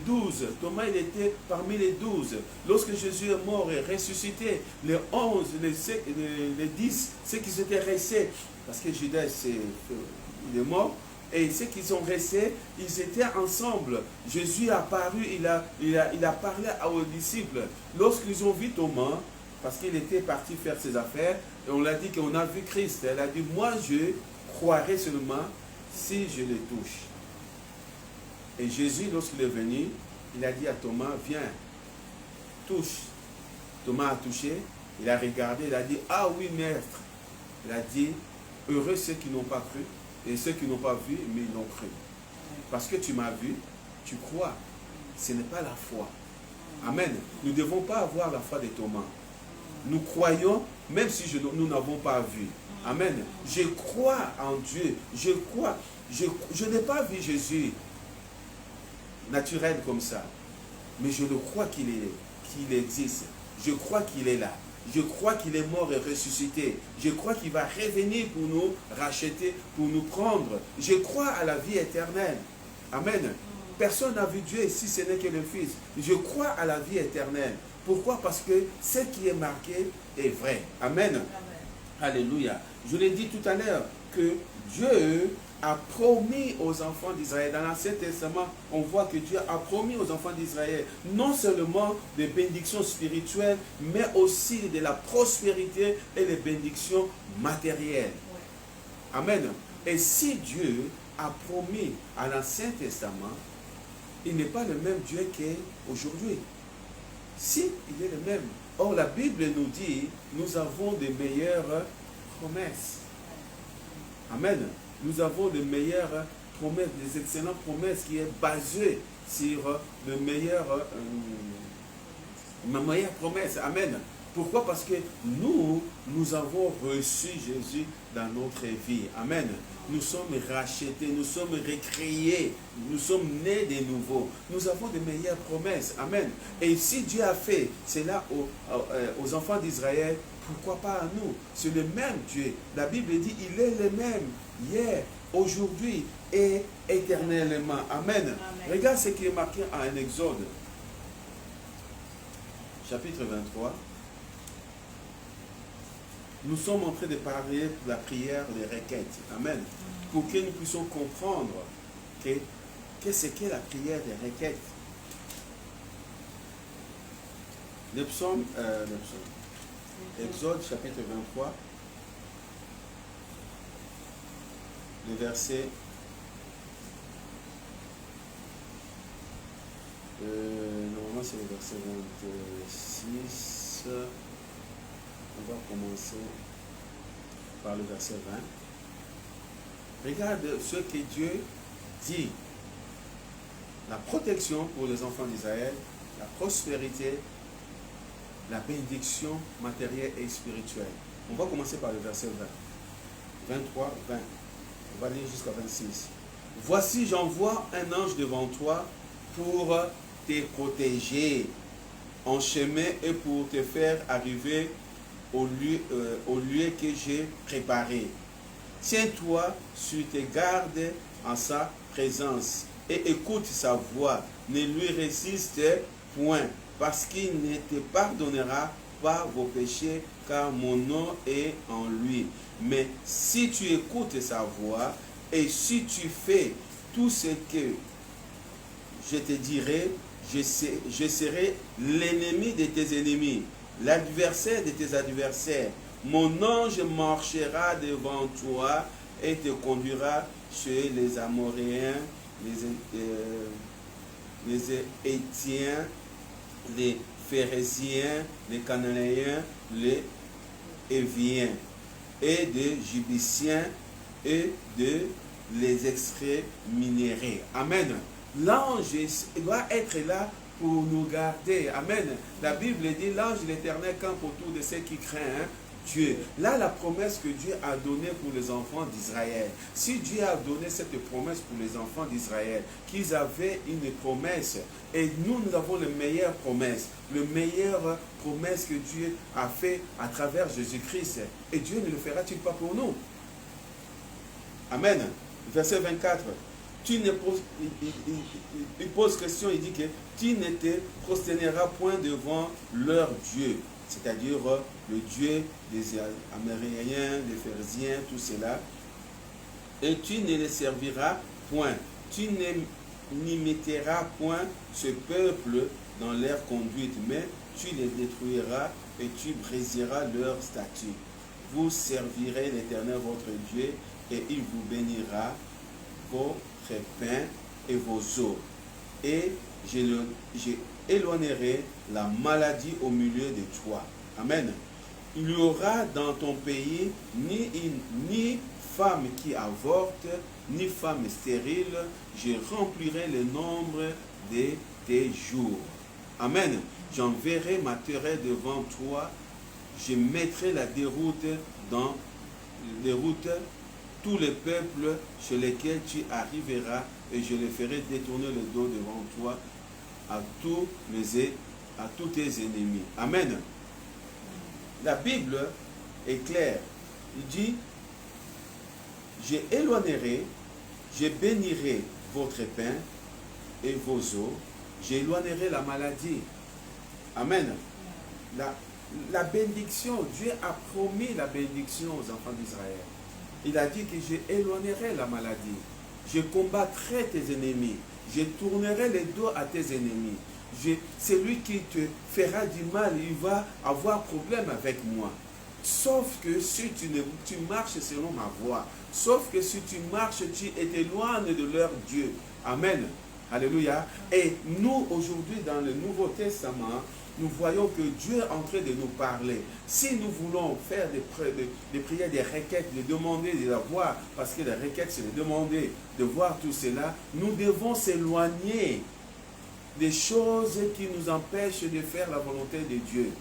12. Thomas, il était parmi les 12. Lorsque Jésus est mort et ressuscité, les 11, les 10, ceux qui étaient restés, parce que Judas, il est mort, et ceux qui sont restés, ils étaient ensemble. Jésus est apparu, il a parlé aux disciples. Lorsqu'ils ont vu Thomas, parce qu'il était parti faire ses affaires, et on l'a dit qu'on a vu Christ. Elle a dit, moi je croirai seulement si je le touche. Et Jésus, lorsqu'il est venu, il a dit à Thomas, viens, touche. Thomas a touché, il a regardé, il a dit, ah oui, maître. Il a dit, heureux ceux qui n'ont pas cru, et ceux qui n'ont pas vu, mais ils l'ont cru. Parce que tu m'as vu, tu crois. Ce n'est pas la foi. Amen. Nous ne devons pas avoir la foi de Thomas. Nous croyons, même si nous n'avons pas vu. Amen. Je crois en Dieu. Je crois. Je n'ai pas vu Jésus naturel comme ça. Mais je le crois qu'il existe. Je crois qu'il est là. Je crois qu'il est mort et ressuscité. Je crois qu'il va revenir pour nous racheter, pour nous prendre. Je crois à la vie éternelle. Amen. Personne n'a vu Dieu si ce n'est que le Fils. Je crois à la vie éternelle. Pourquoi? Parce que ce qui est marqué est vrai. Amen. Amen. Alléluia. Je l'ai dit tout à l'heure que Dieu a promis aux enfants d'Israël. Dans l'Ancien Testament, on voit que Dieu a promis aux enfants d'Israël non seulement des bénédictions spirituelles, mais aussi de la prospérité et des bénédictions matérielles. Amen. Et si Dieu a promis à l'Ancien Testament, il n'est pas le même Dieu qu'aujourd'hui. Si, il est le même. Or, la Bible nous dit, nous avons de meilleures promesses. Amen. Nous avons de meilleures promesses, des excellentes promesses qui est basées sur de meilleure promesse. Amen. Pourquoi? Parce que nous avons reçu Jésus dans notre vie. Amen. Nous sommes rachetés, nous sommes recréés, nous sommes nés de nouveau. Nous avons de meilleures promesses. Amen. Et si Dieu a fait cela aux enfants d'Israël, pourquoi pas à nous? C'est le même Dieu. La Bible dit, il est le même hier, aujourd'hui et éternellement. Amen. Amen. Regarde ce qui est marqué en Exode, chapitre 23. Nous sommes en train de parler de la prière des requêtes. Amen. Pour que nous puissions comprendre qu'est-ce qu'est la prière des requêtes. Le psaume, Exode chapitre 23, le verset normalement c'est le verset 26. On va commencer par le verset 20. Regarde ce que Dieu dit. La protection pour les enfants d'Israël, la prospérité, la bénédiction matérielle et spirituelle. On va commencer par le verset 20. 23, 20. On va lire jusqu'à 26. Voici, j'envoie un ange devant toi pour te protéger en chemin et pour te faire arriver au lieu que j'ai préparé. Tiens-toi sur tes gardes en sa présence et écoute sa voix. Ne lui résiste point, parce qu'il ne te pardonnera pas vos péchés, car mon nom est en lui. Mais si tu écoutes sa voix et si tu fais tout ce que je te dirai, je serai l'ennemi de tes ennemis, l'adversaire de tes adversaires. Mon ange marchera devant toi et te conduira chez les Amoréens, les Hétiens, les Phérésiens, les Cananéens, les Éviens, et des Jébusciens, et de les exterminer. Amen. L'ange doit être là pour nous garder. Amen. La Bible dit, l'ange de l'Éternel campe autour de ceux qui craignent Dieu. Là, la promesse que Dieu a donnée pour les enfants d'Israël. Si Dieu a donné cette promesse pour les enfants d'Israël, qu'ils avaient une promesse, et nous avons la meilleure promesse, la meilleure promesse que Dieu a fait à travers Jésus-Christ. Et Dieu ne le fera-t-il pas pour nous? Amen. Verset 24. Il pose question, il dit que tu ne te prosterneras point devant leur Dieu, c'est-à-dire le Dieu des Améréniens, des Phérésiens, tout cela, et tu ne les serviras point, tu n'imiteras point ce peuple dans leur conduite, mais tu les détruiras et tu briseras leurs statuts. Vous servirez l'Éternel votre Dieu et il vous bénira vos pain et vos eaux, et j'éloignerai la maladie au milieu de toi. Amen. Il n'y aura dans ton pays ni femme qui avorte, ni femme stérile. Je remplirai le nombre de tes jours. Amen. J'enverrai ma terreur devant toi. Je mettrai la déroute dans les routes tous les peuples chez lesquels tu arriveras, et je les ferai détourner le dos devant toi à tous tes ennemis. Amen. La Bible est claire. Il dit, je éloignerai, je bénirai votre pain et vos eaux, j'éloignerai la maladie. Amen. La bénédiction, Dieu a promis la bénédiction aux enfants d'Israël. Il a dit que je éloignerai la maladie, je combattrai tes ennemis, je tournerai le dos à tes ennemis. Celui qui te fera du mal, il va avoir problème avec moi. Sauf que si tu marches selon ma voie, sauf que si tu marches, tu t'éloignes de leur Dieu. Amen. Alléluia. Et nous, aujourd'hui, dans le Nouveau Testament, nous voyons que Dieu est en train de nous parler. Si nous voulons faire des prières, des requêtes, de demander de la voir, parce que la requête, c'est de demander de voir tout cela, nous devons s'éloigner des choses qui nous empêchent de faire la volonté de Dieu.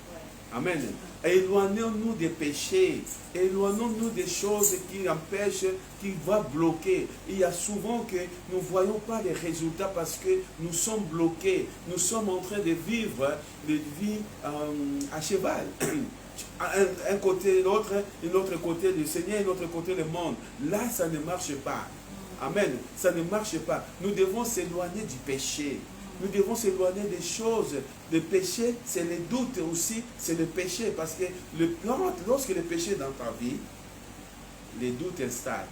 Amen. Éloignons-nous des péchés. Éloignons-nous des choses qui empêchent, qui vont bloquer. Il y a souvent que nous ne voyons pas les résultats parce que nous sommes bloqués. Nous sommes en train de vivre une vie à cheval. Un côté l'autre, un autre côté le Seigneur, un autre côté le monde. Là, ça ne marche pas. Amen. Ça ne marche pas. Nous devons s'éloigner du péché. Nous devons s'éloigner des choses. Le péché, c'est le doute aussi, c'est le péché. Parce que lorsque le péché est dans ta vie, les doutes installent.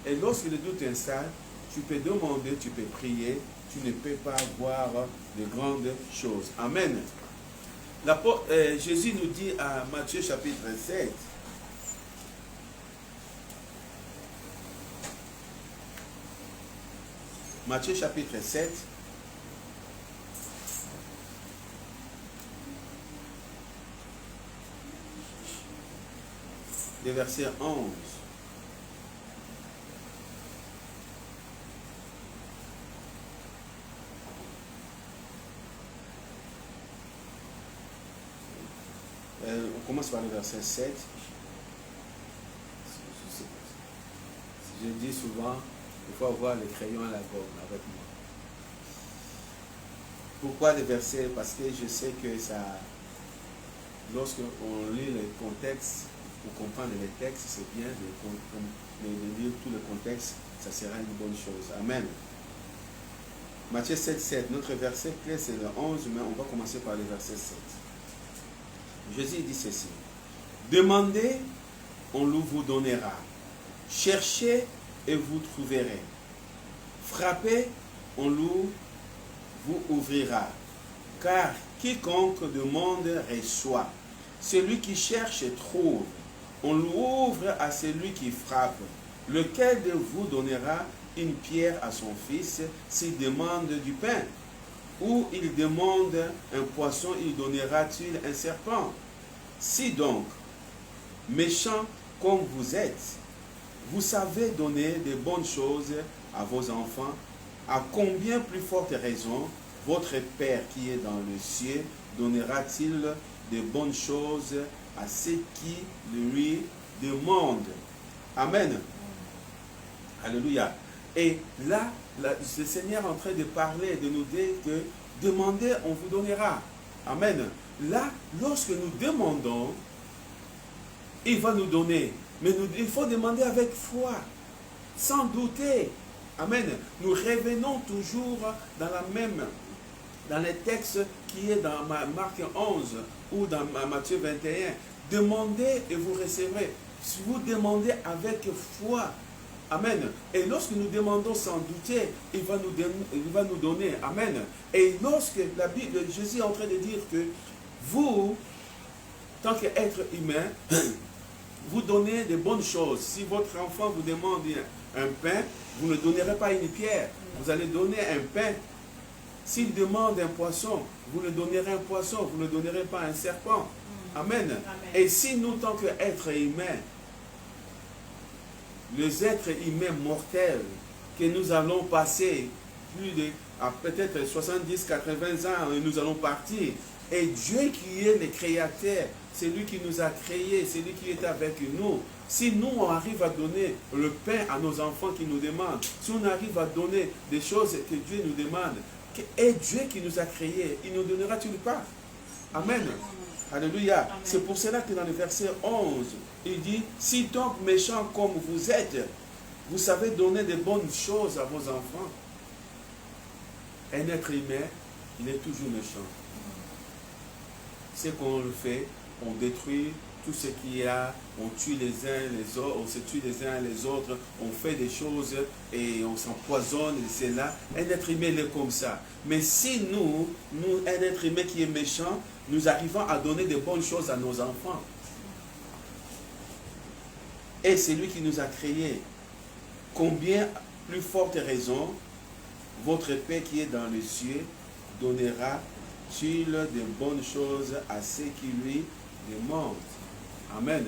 Et lorsque le doute installe, tu peux demander, tu peux prier, tu ne peux pas voir de grandes choses. Amen. Jésus nous dit à Matthieu chapitre 7, Matthieu chapitre 7, le verset 11. On commence par le verset 7. Je dis souvent, il faut avoir le crayon à la gomme avec moi. Pourquoi le verset? Parce que je sais que ça lorsqu'on lit les contextes, pour comprendre les textes, c'est bien de lire tout le contexte, ça sera une bonne chose. Amen. Matthieu 7, 7, notre verset clé c'est le 11, mais on va commencer par le verset 7. Jésus dit ceci. Demandez, on vous donnera. Cherchez et vous trouverez. Frappez, on vous ouvrira. Car quiconque demande reçoit. Celui qui cherche trouve. On l'ouvre à celui qui frappe. Lequel de vous donnera une pierre à son fils s'il demande du pain? Ou il demande un poisson, il donnera-t-il un serpent? Si donc, méchants comme vous êtes, vous savez donner de bonnes choses à vos enfants, à combien plus forte raison votre Père qui est dans le ciel donnera-t-il de bonnes choses à ceux qui lui demandent? Amen. Alléluia. Et là, le Seigneur est en train de parler, de nous dire que demandez, on vous donnera. Amen. Là, lorsque nous demandons, il va nous donner. Mais il faut demander avec foi, sans douter. Amen. Nous revenons toujours dans les textes qui est dans Marc 11 ou dans Matthieu 21. Demandez et vous recevrez. Si vous demandez avec foi, amen. Et lorsque nous demandons sans douter, il va nous donner. Amen. Et lorsque la Bible, Jésus est en train de dire que vous, tant qu'être humain, vous donnez de bonnes choses. Si votre enfant vous demande un pain, vous ne donnerez pas une pierre. Vous allez donner un pain. S'il demande un poisson, vous ne donnerez un poisson. Vous ne donnerez pas un serpent. Amen. Amen. Et si nous, tant qu'êtres humains, les êtres humains mortels, que nous allons passer plus de peut-être 70, 80 ans, et nous allons partir. Et Dieu qui est le créateur, c'est lui qui nous a créés, c'est lui qui est avec nous. Si nous, on arrive à donner le pain à nos enfants qui nous demandent, si on arrive à donner des choses que Dieu nous demande, et Dieu qui nous a créés, il nous donnera-t-il pas? Amen. Alléluia. C'est pour cela que dans le verset 11, il dit, si donc méchants comme vous êtes, vous savez donner de bonnes choses à vos enfants. Un être humain, il est toujours méchant. C'est qu'on le fait, on détruit tout ce qu'il y a, on tue les uns les autres, on se tue les uns les autres, on fait des choses et on s'empoisonne, et c'est là. Un être humain il est comme ça. Mais si nous, un être humain qui est méchant, nous arrivons à donner de bonnes choses à nos enfants. Et c'est lui qui nous a créés. Combien plus forte raison votre Père qui est dans les cieux donnera-t-il de bonnes choses à ceux qui lui demandent? Amen.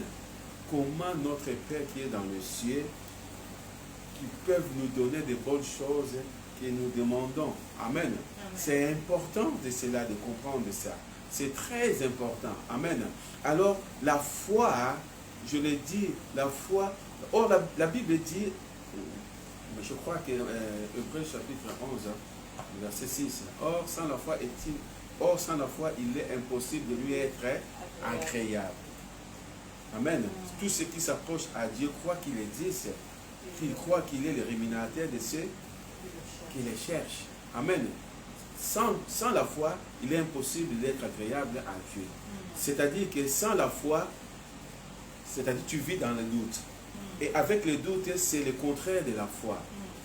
Comment notre Père qui est dans le ciel, qui peuvent nous donner de bonnes choses que nous demandons? Amen. Amen. C'est important de cela, de comprendre ça. C'est très important. Amen. Alors, la foi, je l'ai dit, la foi, or la Bible dit, je crois que Hébreux chapitre 11, verset 6, or sans la foi, il est impossible de lui être agréable. Amen. Tout ce qui s'approche à Dieu croit qu'il existe, qu'il croit qu'il est le rémunérateur de ceux qui les cherchent. Amen. Sans la foi, il est impossible d'être agréable à Dieu. C'est-à-dire que sans la foi, c'est-à-dire tu vis dans le doute. Et avec le doute, c'est le contraire de la foi.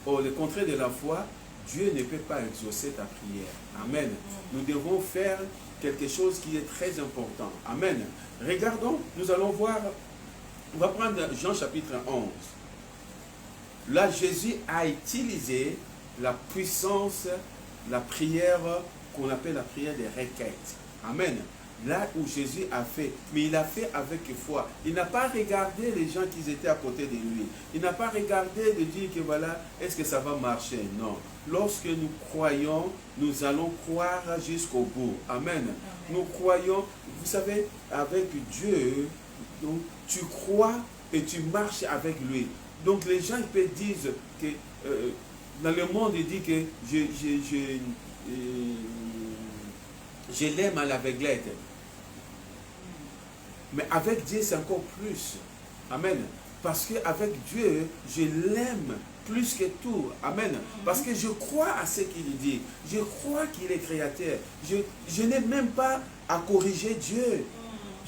Or, le contraire de la foi, Dieu ne peut pas exaucer ta prière. Amen. Nous devons faire quelque chose qui est très important. Amen. Regardons, nous allons voir, on va prendre Jean chapitre 11. Là, Jésus a utilisé la puissance, la prière qu'on appelle la prière des requêtes. Amen. Là où Jésus a fait, mais il a fait avec foi. Il n'a pas regardé les gens qui étaient à côté de lui. Il n'a pas regardé de dire que voilà, est-ce que ça va marcher? Non. Lorsque nous croyons, nous allons croire jusqu'au bout. Amen. Nous croyons, vous savez, avec Dieu, donc, tu crois et tu marches avec lui. Donc les gens ils peuvent dire que dans le monde, il dit que je l'aime à l'aveuglette. Mais avec Dieu, c'est encore plus. Amen. Parce qu'avec Dieu, je l'aime plus que tout. Amen. Parce que je crois à ce qu'il dit. Je crois qu'il est créateur. Je n'ai même pas à corriger Dieu.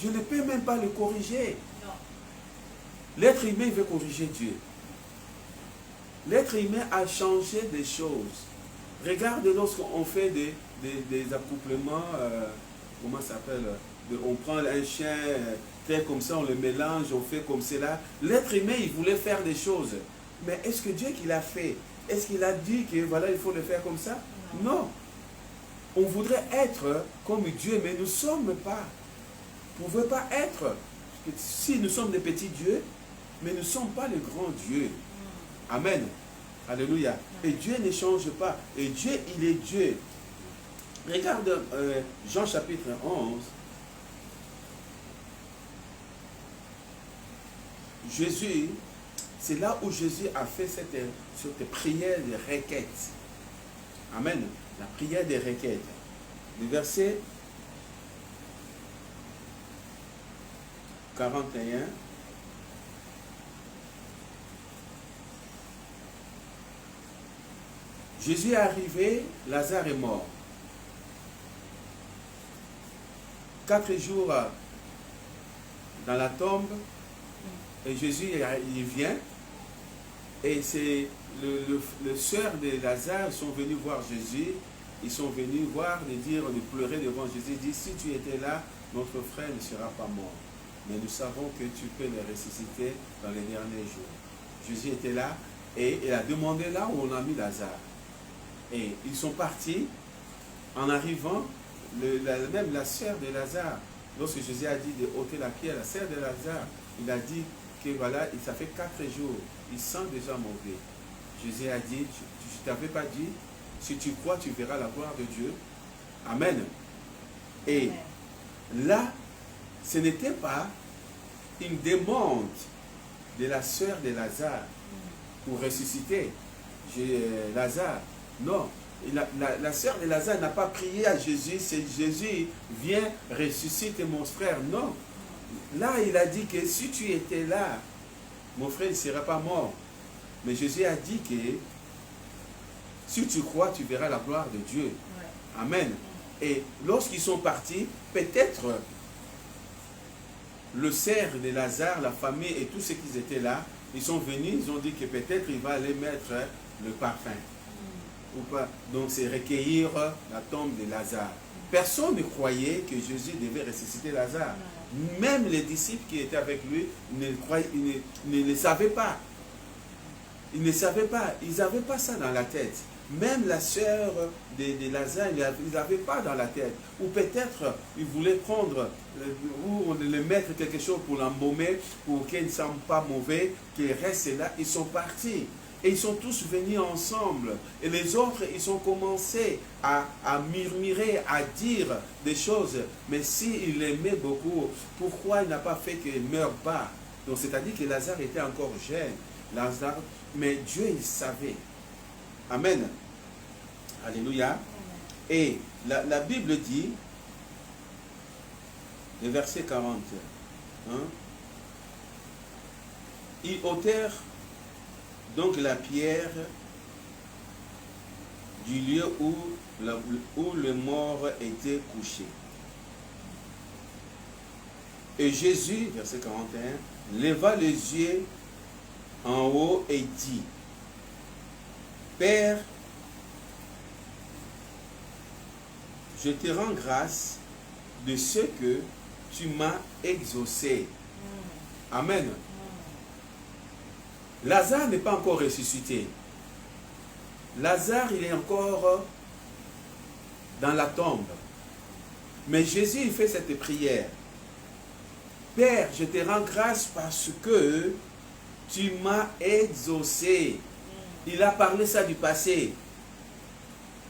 Je ne peux même pas le corriger. L'être humain veut corriger Dieu. L'être humain a changé des choses. Regarde lorsqu'on fait des accouplements, comment ça s'appelle, on prend un chien fait comme ça, on le mélange, on fait comme cela. L'être humain, il voulait faire des choses. Mais est-ce que Dieu qui l'a fait, est-ce qu'il a dit que voilà, il faut le faire comme ça? Non. On voudrait être comme Dieu, mais nous ne sommes pas. Vous ne pouvez pas être. Si nous sommes des petits dieux, mais nous ne sommes pas le grand Dieu. Amen. Alléluia. Et Dieu ne change pas. Et Dieu, il est Dieu. Regarde Jean chapitre 11. Jésus, c'est là où Jésus a fait cette prière de requête. Amen. La prière des requêtes. Le verset 41. Jésus est arrivé, Lazare est mort. 4 jours dans la tombe, et Jésus il vient, et c'est le soeur de Lazare sont venus voir Jésus, ils sont venus voir, de dire, de pleurer devant Jésus, il dit, si tu étais là, notre frère ne sera pas mort. Mais nous savons que tu peux le ressusciter dans les derniers jours. Jésus était là, et il a demandé là où on a mis Lazare. Et ils sont partis, en arrivant, même la sœur de Lazare, lorsque Jésus a dit de ôter la pierre, la sœur de Lazare, il a dit que voilà, ça fait 4 jours, il sent déjà mauvais. Jésus a dit, je ne t'avais pas dit, si tu crois, tu verras la gloire de Dieu. Amen. Et là, ce n'était pas une demande de la sœur de Lazare pour ressusciter Lazare. Non, la sœur de Lazare n'a pas prié à Jésus, c'est Jésus, viens, ressuscite mon frère. Non. Là, il a dit que si tu étais là, mon frère ne serait pas mort. Mais Jésus a dit que si tu crois, tu verras la gloire de Dieu. Ouais. Amen. Et lorsqu'ils sont partis, peut-être le cerf de Lazare, la famille et tous ceux qui étaient là, ils sont venus, ils ont dit que peut-être il va aller mettre le parfum. Ou pas. Donc c'est recueillir la tombe de Lazare. Personne ne croyait que Jésus devait ressusciter Lazare. Même les disciples qui étaient avec lui ne le savaient pas. Ils ne savaient pas. Ils n'avaient pas ça dans la tête. Même la sœur de Lazare, ils n'avaient pas dans la tête. Ou peut-être ils voulaient prendre ou le mettre quelque chose pour l'embaumer, pour qu'il ne semble pas mauvais, qu'il reste là. Ils sont partis. Et ils sont tous venus ensemble. Et les autres, ils ont commencé à murmurer, à dire des choses. Mais s'il l'aimait beaucoup, pourquoi il n'a pas fait qu'il ne meure pas? Donc c'est-à-dire que Lazare était encore jeune. Lazare, mais Dieu, il savait. Amen. Alléluia. Et la Bible dit, le verset 40, ils ôtèrent donc la pierre du lieu où le mort était couché. Et Jésus, verset 41, leva les yeux en haut et dit, Père, je te rends grâce de ce que tu m'as exaucé. Amen. Lazare n'est pas encore ressuscité. Lazare, il est encore dans la tombe. Mais Jésus, il fait cette prière. Père, je te rends grâce parce que tu m'as exaucé. Il a parlé ça du passé.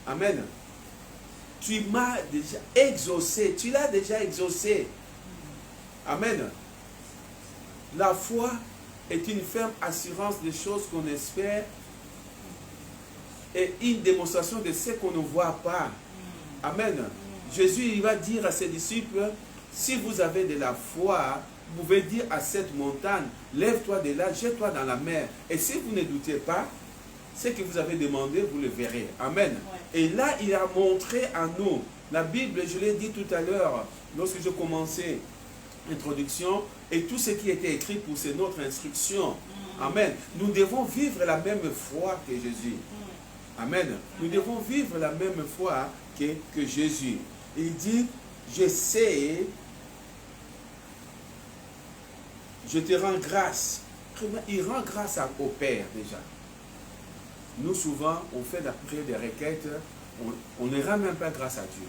Amen. Tu m'as déjà exaucé. Tu l'as déjà exaucé. Amen. La foi est une ferme assurance des choses qu'on espère et une démonstration de ce qu'on ne voit pas. Amen. Jésus, il va dire à ses disciples, Si vous avez de la foi, vous pouvez dire à cette montagne, lève-toi de là, jette-toi dans la mer. Et si vous ne doutez pas, ce que vous avez demandé, vous le verrez. Amen. Ouais. Et là, il a montré à nous, la Bible, je l'ai dit tout à l'heure, lorsque je commençais l'introduction, et tout ce qui était écrit pour c'est notre instruction. Amen. Nous devons vivre la même foi que Jésus. Amen. Nous devons vivre la même foi que Jésus. Il dit, je sais, je te rends grâce. Il rend grâce au Père déjà. Nous souvent, on fait d'après des requêtes, on ne rend même pas grâce à Dieu.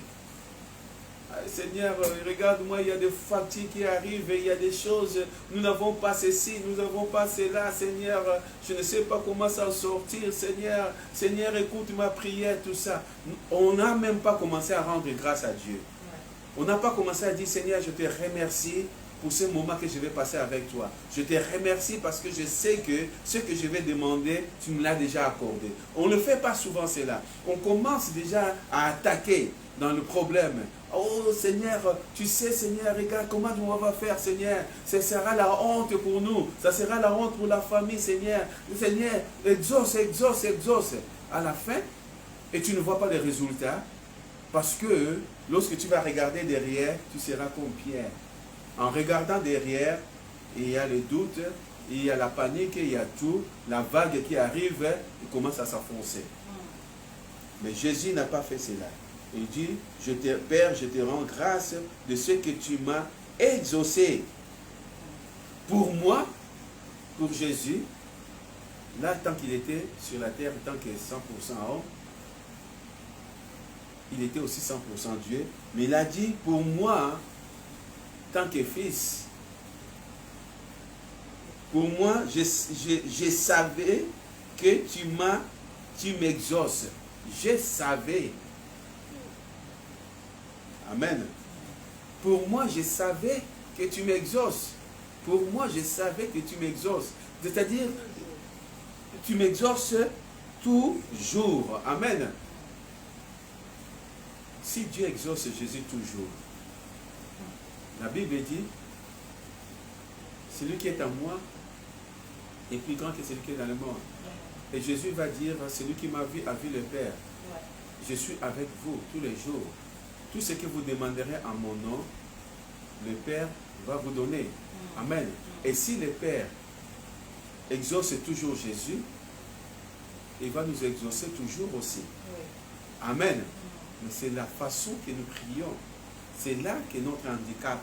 Seigneur, regarde-moi, il y a des fatigues qui arrivent, il y a des choses, nous n'avons pas ceci, nous n'avons pas cela, Seigneur, je ne sais pas comment s'en sortir, Seigneur, Seigneur, écoute ma prière, tout ça. On n'a même pas commencé à rendre grâce à Dieu. On n'a pas commencé à dire, Seigneur, je te remercie pour ce moment que je vais passer avec toi. Je te remercie parce que je sais que ce que je vais demander, tu me l'as déjà accordé. On ne fait pas souvent cela. On commence déjà à attaquer dans le problème. Oh Seigneur, tu sais Seigneur, regarde comment on va faire Seigneur. Ce sera la honte pour nous. Ça sera la honte pour la famille Seigneur. Seigneur, exauce, exauce, exauce. À la fin, et tu ne vois pas les résultats. Parce que lorsque tu vas regarder derrière, tu seras comme Pierre. En regardant derrière, il y a le doute, il y a la panique, il y a tout. La vague qui arrive, il commence à s'enfoncer. Mais Jésus n'a pas fait cela. Il dit, Père, je te rends grâce de ce que tu m'as exaucé. Pour moi, pour Jésus, là, tant qu'il était sur la terre, tant qu'il est 100% homme, il était aussi 100% Dieu. Mais il a dit, pour moi, tant que fils, pour moi, je savais que tu m'exauces. Je savais. Amen. Pour moi, je savais que tu m'exauces. Pour moi, je savais que tu m'exauces. C'est-à-dire, tu m'exauces toujours. Amen. Si Dieu exauce Jésus toujours, la Bible dit, celui qui est en moi est plus grand que celui qui est dans le monde. Et Jésus va dire, celui qui m'a vu a vu le Père. Je suis avec vous tous les jours. Tout ce que vous demanderez en mon nom, le Père va vous donner. Amen. Et si le Père exauce toujours Jésus, il va nous exaucer toujours aussi. Amen. Mais c'est la façon que nous prions. C'est là que notre handicap.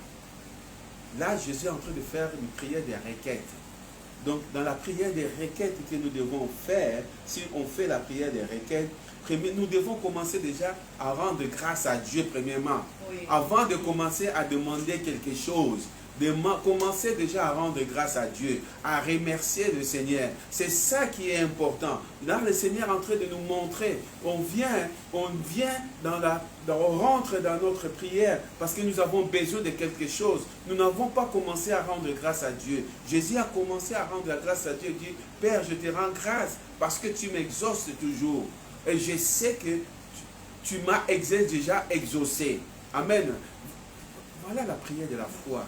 Là, Jésus est en train de faire une prière des requêtes. Donc, dans la prière des requêtes que nous devons faire, si on fait la prière des requêtes, nous devons commencer déjà à rendre grâce à Dieu premièrement. Oui. Avant de commencer à demander quelque chose, commencer déjà à rendre grâce à Dieu, à remercier le Seigneur. C'est ça qui est important. Là, le Seigneur est en train de nous montrer. On rentre dans notre prière parce que nous avons besoin de quelque chose. Nous n'avons pas commencé à rendre grâce à Dieu. Jésus a commencé à rendre la grâce à Dieu. Il dit, Père, je te rends grâce parce que tu m'exauces toujours. Et je sais que tu m'as déjà exaucé. Amen. Voilà la prière de la foi.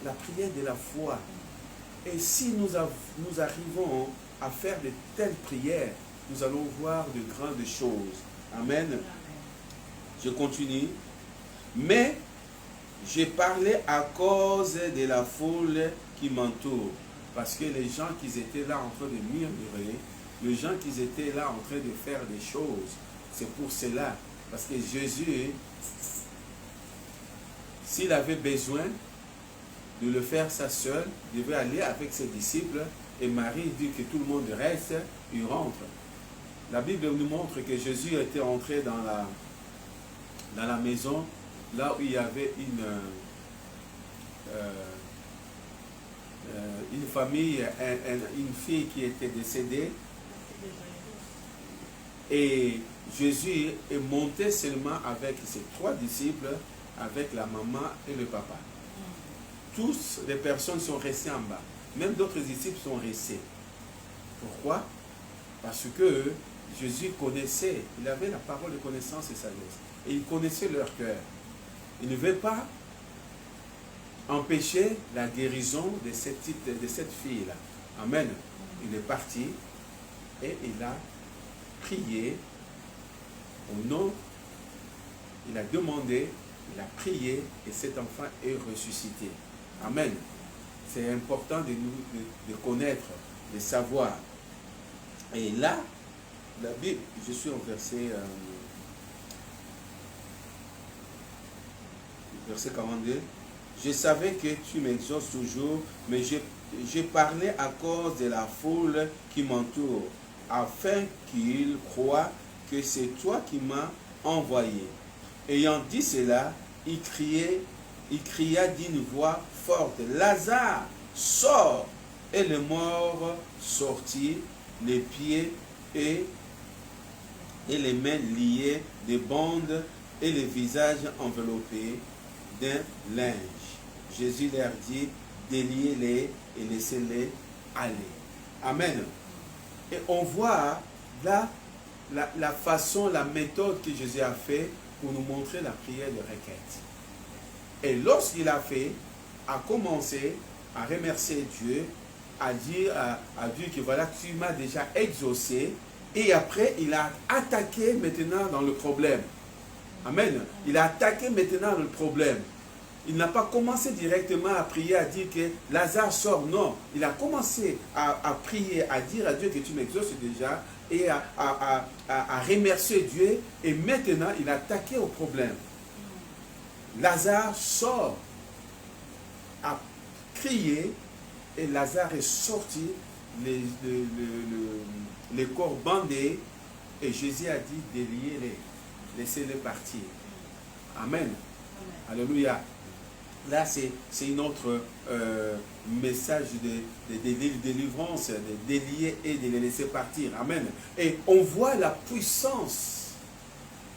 La prière de la foi. Et si nous arrivons à faire de telles prières, nous allons voir de grandes choses. Amen. Je continue. Mais j'ai parlé à cause de la foule qui m'entoure. Parce que les gens qui étaient là en train de murmurer, les gens qui étaient là en train de faire des choses, c'est pour cela. Parce que Jésus, s'il avait besoin de le faire ça seul, il devait aller avec ses disciples. Et Marie dit que tout le monde reste, il rentre. La Bible nous montre que Jésus était entré dans la maison, là où il y avait une famille, une fille qui était décédée. Et Jésus est monté seulement avec ses 3 disciples, avec la maman et le papa. Tous les personnes sont restées en bas. Même d'autres disciples sont restés. Pourquoi? Parce que Jésus connaissait, il avait la parole de connaissance et sagesse. Et il connaissait leur cœur. Il ne veut pas empêcher la guérison de cette fille-là. Amen. Il est parti et il a prié au nom, il a demandé, il a prié et cet enfant est ressuscité. Amen. C'est important de connaître, de savoir. Et là, la Bible, je suis au verset 42. Je savais que tu m'exauces toujours, mais je parlais à cause de la foule qui m'entoure, afin qu'ils croient que c'est toi qui m'as envoyé. Ayant dit cela, il cria d'une voix forte, Lazare, sors! Et le mort sortit, les pieds et les mains liées de bandes et le visage enveloppé d'un linge. Jésus leur dit, déliez-les et laissez-les aller. Amen. Et on voit là la façon, la méthode que Jésus a fait pour nous montrer la prière de requête. Et lorsqu'il a fait, a commencé à remercier Dieu, à dire à Dieu que voilà, tu m'as déjà exaucé. Et après, il a attaqué maintenant dans le problème. Amen. Il a attaqué maintenant le problème. Il n'a pas commencé directement à prier, à dire que Lazare sort. Non. Il a commencé à prier, à dire à Dieu que tu m'exauces déjà et à remercier Dieu. Et maintenant, il a attaqué au problème. Lazare sort, a crié et Lazare est sorti, les corps bandés et Jésus a dit déliez-les, laissez-les partir. Amen. Alléluia. Là, c'est une autre message de délivrance, de délier et de les laisser partir. Amen. Et on voit la puissance.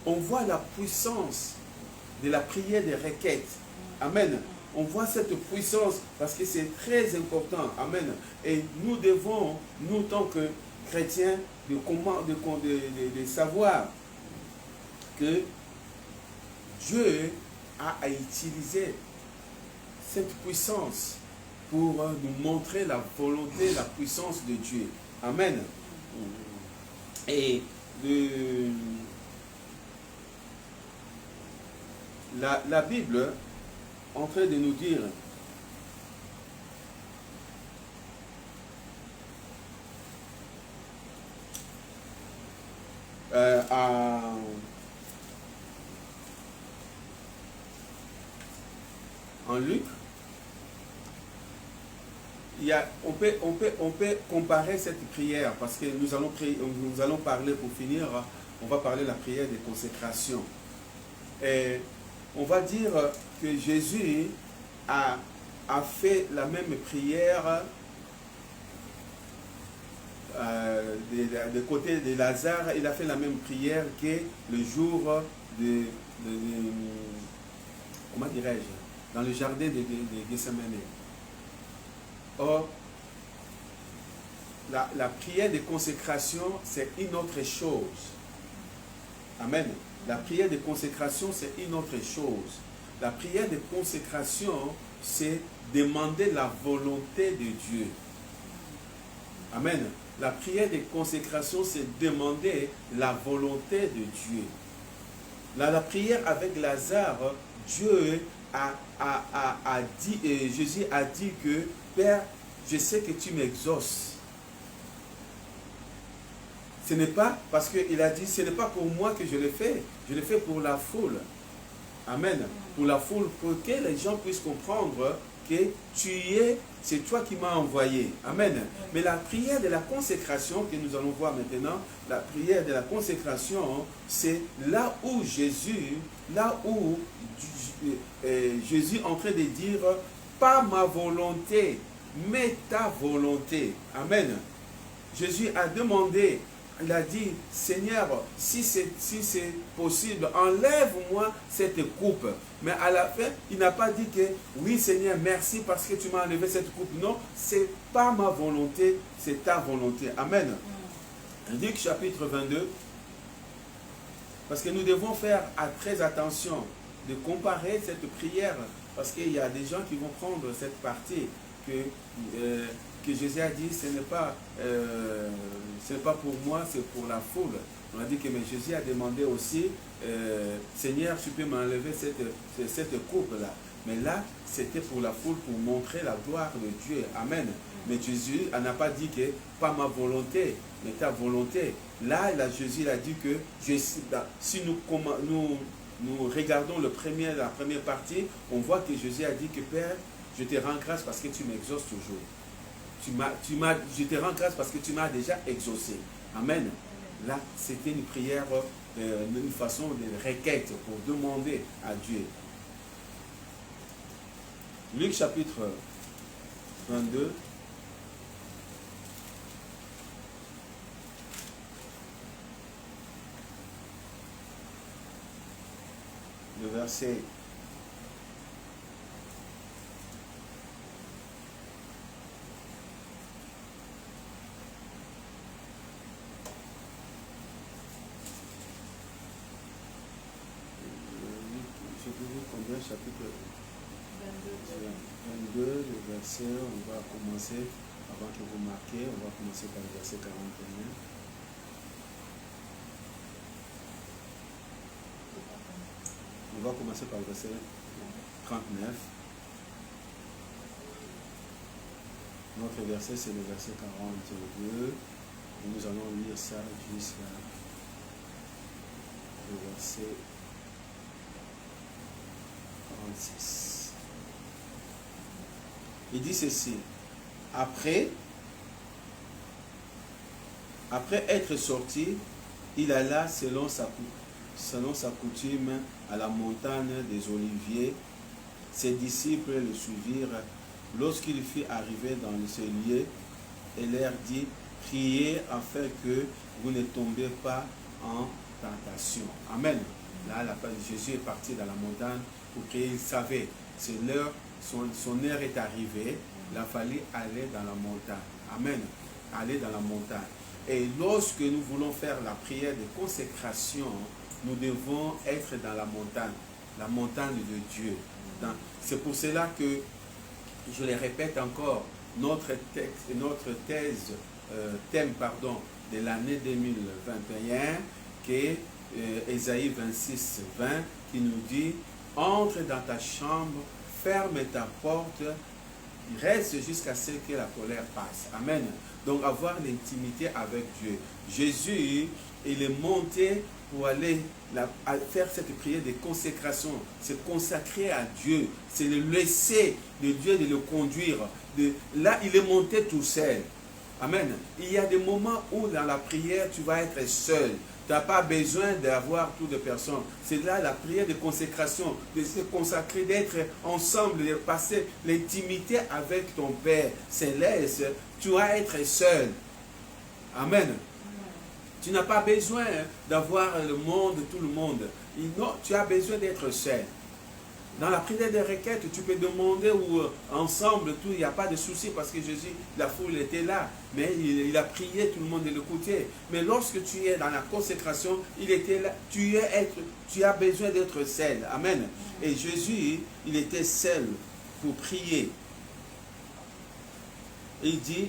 On voit la puissance de la prière des requêtes. Amen. On voit cette puissance parce que c'est très important. Amen. Et nous devons, nous, tant que chrétiens, de savoir que Dieu a utilisé cette puissance pour nous montrer la volonté, la puissance de Dieu. Amen. Et la Bible en train de nous dire en Luc, on peut comparer cette prière parce que nous allons parler pour finir, on va parler de la prière de consécration. Et on va dire que Jésus a fait la même prière de côté de Lazare. Il a fait la même prière que le jour comment dirais-je, dans le jardin de Gethsemane. Or, la prière de consécration, c'est une autre chose. Amen. La prière de consécration, c'est une autre chose. La prière de consécration, c'est demander la volonté de Dieu. Amen. La prière de consécration, c'est demander la volonté de Dieu. La prière avec Lazare, Dieu a dit, et Jésus a dit que, Père, je sais que tu m'exauces. Ce n'est pas parce qu'il a dit, ce n'est pas pour moi que je le fais pour la foule. Amen. Pour la foule, pour que les gens puissent comprendre que c'est toi qui m'as envoyé. Amen. Mais la prière de la consécration que nous allons voir maintenant, la prière de la consécration, c'est là où Jésus est en train de dire, pas ma volonté, mais ta volonté. Amen. Jésus a demandé, il a dit, Seigneur, si c'est possible, enlève-moi cette coupe. Mais à la fin, il n'a pas dit que, oui Seigneur, merci parce que tu m'as enlevé cette coupe. Non, c'est pas ma volonté, c'est ta volonté. Amen. Luc chapitre 22, parce que nous devons faire très attention de comparer cette prière Parce qu'il y a des gens qui vont prendre cette partie que Jésus a dit, ce n'est pas pour moi, c'est pour la foule. On a dit que mais Jésus a demandé aussi, Seigneur, tu peux m'enlever cette coupe-là. Mais là, c'était pour la foule, pour montrer la gloire de Dieu. Amen. Mais Jésus n'a pas dit que, pas ma volonté, mais ta volonté. Là, Jésus a dit que, si nous regardons la première partie, on voit que Jésus a dit que, Père, je te rends grâce parce que tu m'exauces toujours. Je te rends grâce parce que tu m'as déjà exaucé. Amen. Là, c'était une prière, une façon de requête pour demander à Dieu. Luc chapitre 22. Le verset 22, le verset, on va commencer, avant que vous marquiez, on va commencer par le verset 41. On va commencer par le verset 39. Notre verset, c'est le verset 42. Et nous allons lire ça jusqu'à le verset 46. Il dit ceci. Après être sorti, il alla selon sa coutume à la montagne des Oliviers. Ses disciples le suivirent. Lorsqu'il fut arrivé dans ce lieu, il leur dit, priez afin que vous ne tombez pas en tentation. Amen. Là, Jésus est parti dans la montagne pour prier. Il savait, c'est l'heure, son heure est arrivée. Il a fallu aller dans la montagne. Amen. Aller dans la montagne. Et lorsque nous voulons faire la prière de consécration, nous devons être dans la montagne de Dieu. C'est pour cela que, je le répète encore, notre thème de l'année 2021, qui est Ésaïe 26, 20, qui nous dit, entre dans ta chambre, ferme ta porte, reste jusqu'à ce que la colère passe. Amen. Donc avoir l'intimité avec Dieu. Jésus, il est monté pour aller faire cette prière de consécration, se consacrer à Dieu, c'est le laisser de Dieu de le conduire. Là, il est monté tout seul. Amen. Il y a des moments où dans la prière, tu vas être seul. Tu n'as pas besoin d'avoir toutes les personnes. C'est là la prière de consécration, de se consacrer, d'être ensemble, de passer l'intimité avec ton Père céleste. Tu vas être seul. Amen. Tu n'as pas besoin d'avoir le monde, tout le monde. Non, tu as besoin d'être seul. Dans la prière des requêtes, tu peux demander ou ensemble, tout, il n'y a pas de souci parce que Jésus, la foule était là. Mais il a prié, tout le monde l'écoutait. Mais lorsque tu es dans la consécration, il était là. Tu as besoin d'être seul. Amen. Et Jésus, il était seul pour prier. Il dit,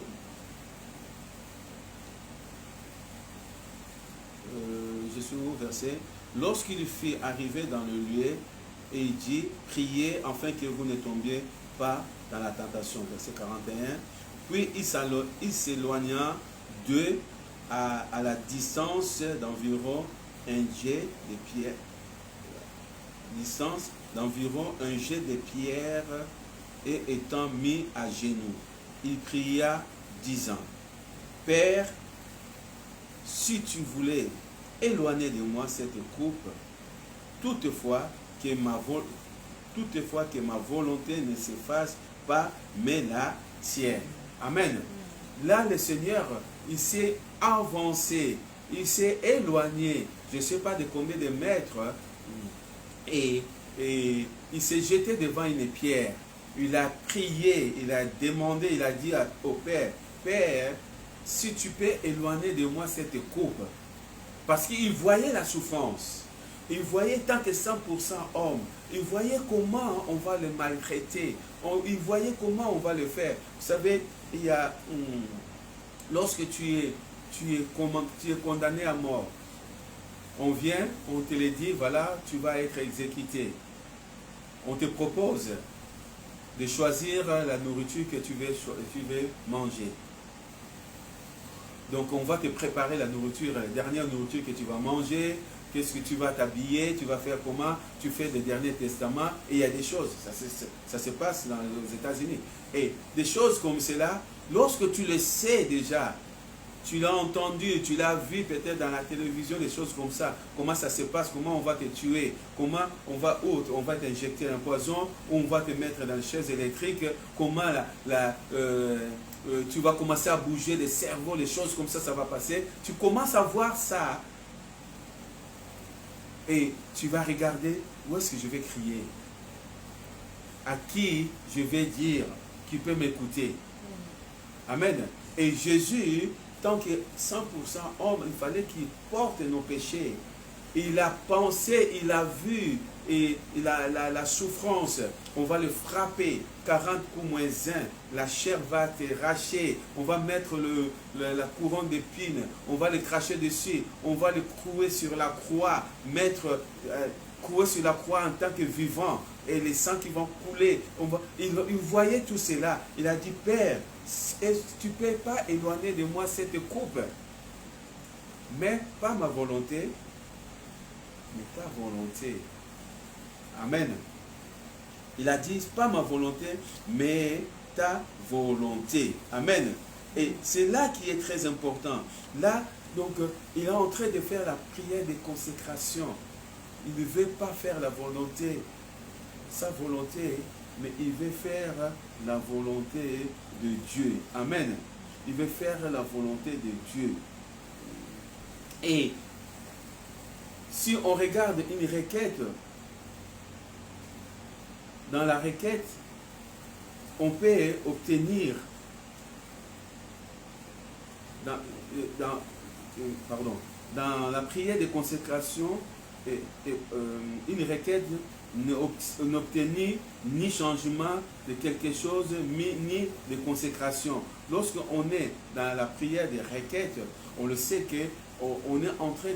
je suis au verset, lorsqu'il fut arrivé dans le lieu, et il dit, priez afin que vous ne tombiez pas dans la tentation. Verset 41. Puis il s'éloigna d'eux à la distance d'environ un jet de pierre. Distance d'environ un jet de pierre et étant mis à genoux, il pria disant, Père, si tu voulais éloigner de moi cette coupe, toutefois que ma volonté ne se fasse pas, mais la tienne. Amen. Là, le Seigneur, il s'est avancé, il s'est éloigné, je ne sais pas de combien de mètres, et il s'est jeté devant une pierre. Il a prié, il a demandé, il a dit au Père, Père, si tu peux éloigner de moi cette coupe, parce qu'il voyait la souffrance. Il voyait tant que 100% homme. Il voyait comment on va le maltraiter. Il voyait comment on va le faire. Vous savez, il y a, lorsque tu es condamné à mort, on vient, on te le dit, voilà, tu vas être exécuté. On te propose de choisir la nourriture que tu veux manger. Donc on va te préparer la nourriture, la dernière nourriture que tu vas manger, qu'est-ce que tu vas t'habiller, tu vas faire comment, tu fais le dernier testament, et il y a des choses, ça se passe dans les États-Unis. Et des choses comme cela, lorsque tu le sais déjà, tu l'as entendu, tu l'as vu peut-être dans la télévision, des choses comme ça, comment ça se passe, comment on va te tuer, comment on va t'injecter un poison, ou on va te mettre dans une chaise électrique, comment tu vas commencer à bouger les cerveaux, les choses comme ça va passer. Tu commences à voir ça et tu vas regarder où est-ce que je vais crier, à qui je vais dire qui peut m'écouter. Amen. Et Jésus, tant que 100% homme, il fallait qu'il porte nos péchés. Il a pensé, il a vu et la souffrance. On va le frapper, 40 coups moins 1. La chair va te racher. On va mettre la couronne d'épines. On va le cracher dessus. On va le clouer sur la croix. Clouer sur la croix en tant que vivant. Et les sangs qui vont couler. Il voyait tout cela. Il a dit, Père, tu ne peux pas éloigner de moi cette coupe. Mais pas ma volonté, mais ta volonté. Amen. Il a dit, pas ma volonté, mais ta volonté. Amen. Et c'est là qui est très important. Là, donc, il est en train de faire la prière de consécration. Il ne veut pas faire la volonté, sa volonté, mais il veut faire la volonté de Dieu. Amen. Il veut faire la volonté de Dieu. Et si on regarde une requête, dans la requête, on peut obtenir dans la prière de consécration, une requête n'obtenir ni changement de quelque chose, ni de consécration. Lorsqu'on est dans la prière des requêtes, on le sait qu'on est en train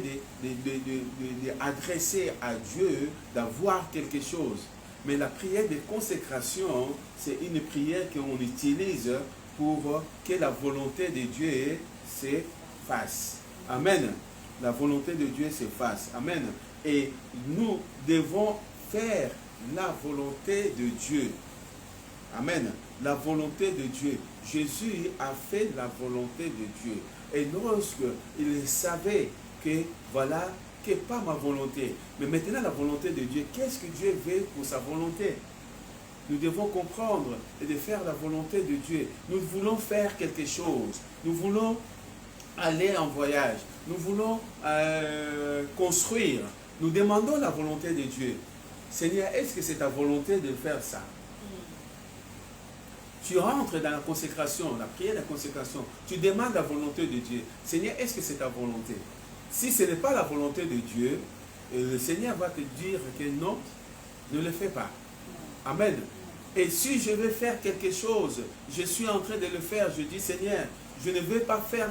d'adresser à Dieu, d'avoir quelque chose. Mais la prière de consécration, c'est une prière qu'on utilise pour que la volonté de Dieu se fasse. Amen. La volonté de Dieu se fasse. Amen. Et nous devons faire la volonté de Dieu. Amen. La volonté de Dieu. Jésus a fait la volonté de Dieu. Et lorsqu'il savait que voilà, que pas ma volonté, mais maintenant la volonté de Dieu, qu'est-ce que Dieu veut pour sa volonté? Nous devons comprendre et de faire la volonté de Dieu. Nous voulons faire quelque chose. Nous voulons aller en voyage. Nous voulons construire. Nous demandons la volonté de Dieu. Seigneur, est-ce que c'est ta volonté de faire ça? Tu rentres dans la consécration, la prière de la consécration. Tu demandes la volonté de Dieu. Seigneur, est-ce que c'est ta volonté? Si ce n'est pas la volonté de Dieu, le Seigneur va te dire que non, ne le fais pas. Amen. Et si je veux faire quelque chose, je suis en train de le faire, je dis Seigneur, je ne veux pas faire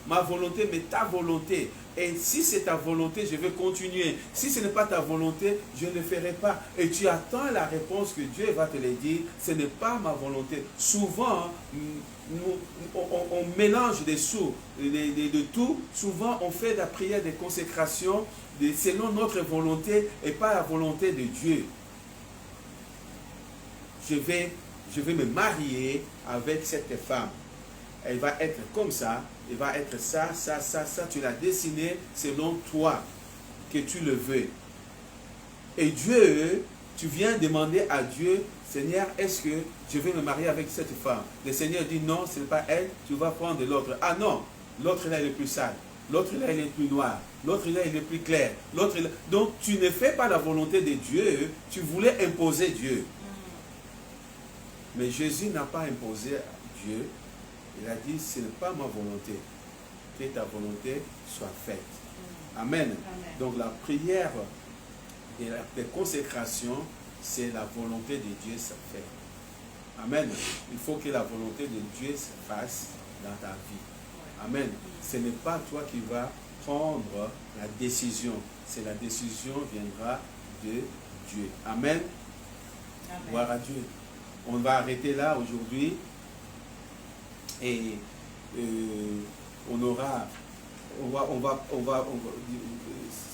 ma volonté, mais ta volonté. Et si c'est ta volonté, je vais continuer. Si ce n'est pas ta volonté, je ne le ferai pas. Et tu attends la réponse que Dieu va te le dire, ce n'est pas ma volonté. Souvent, on mélange de tout. Souvent, on fait la prière de consécration selon notre volonté et pas la volonté de Dieu. Je vais me marier avec cette femme. Elle va être comme ça, elle va être ça. Tu l'as dessiné selon toi, que tu le veux. Et Dieu, tu viens demander à Dieu, Seigneur, est-ce que je vais me marier avec cette femme? Le Seigneur dit non, ce n'est pas elle, tu vas prendre l'autre. Ah non, l'autre là, il est plus sale. L'autre là, il est plus noir. L'autre là, il est plus clair. Donc, tu ne fais pas la volonté de Dieu, tu voulais imposer Dieu. Mais Jésus n'a pas imposé à Dieu. Il a dit, ce n'est pas ma volonté, que ta volonté soit faite. Amen. Amen. Donc la prière Et la consécration, c'est la volonté de Dieu se faire. Amen. Il faut que la volonté de Dieu se fasse dans ta vie. Amen. Ce n'est pas toi qui vas prendre la décision. C'est la décision viendra de Dieu. Amen. Amen. Gloire à Dieu. On va arrêter là aujourd'hui. Et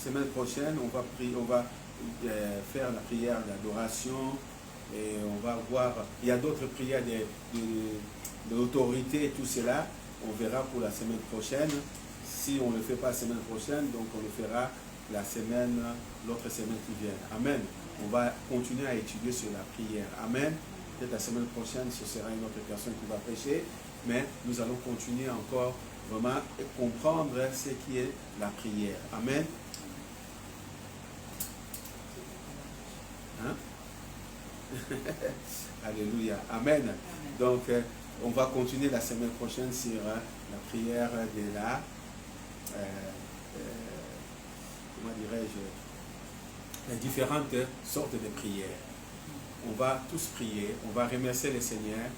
semaine prochaine, on va faire la prière d'adoration et on va voir, il y a d'autres prières de l'autorité et tout cela, on verra pour la semaine prochaine. Si on ne le fait pas la semaine prochaine, donc on le fera l'autre semaine qui vient. Amen. On va continuer à étudier sur la prière. Amen. Peut-être la semaine prochaine, ce sera une autre personne qui va prêcher, mais nous allons continuer encore vraiment et comprendre ce qui est la prière. Amen. Hein? Alléluia. Amen. Amen. Donc, on va continuer la semaine prochaine sur la prière de la... comment dirais-je? Les différentes sortes de prières. On va tous prier. On va remercier le Seigneur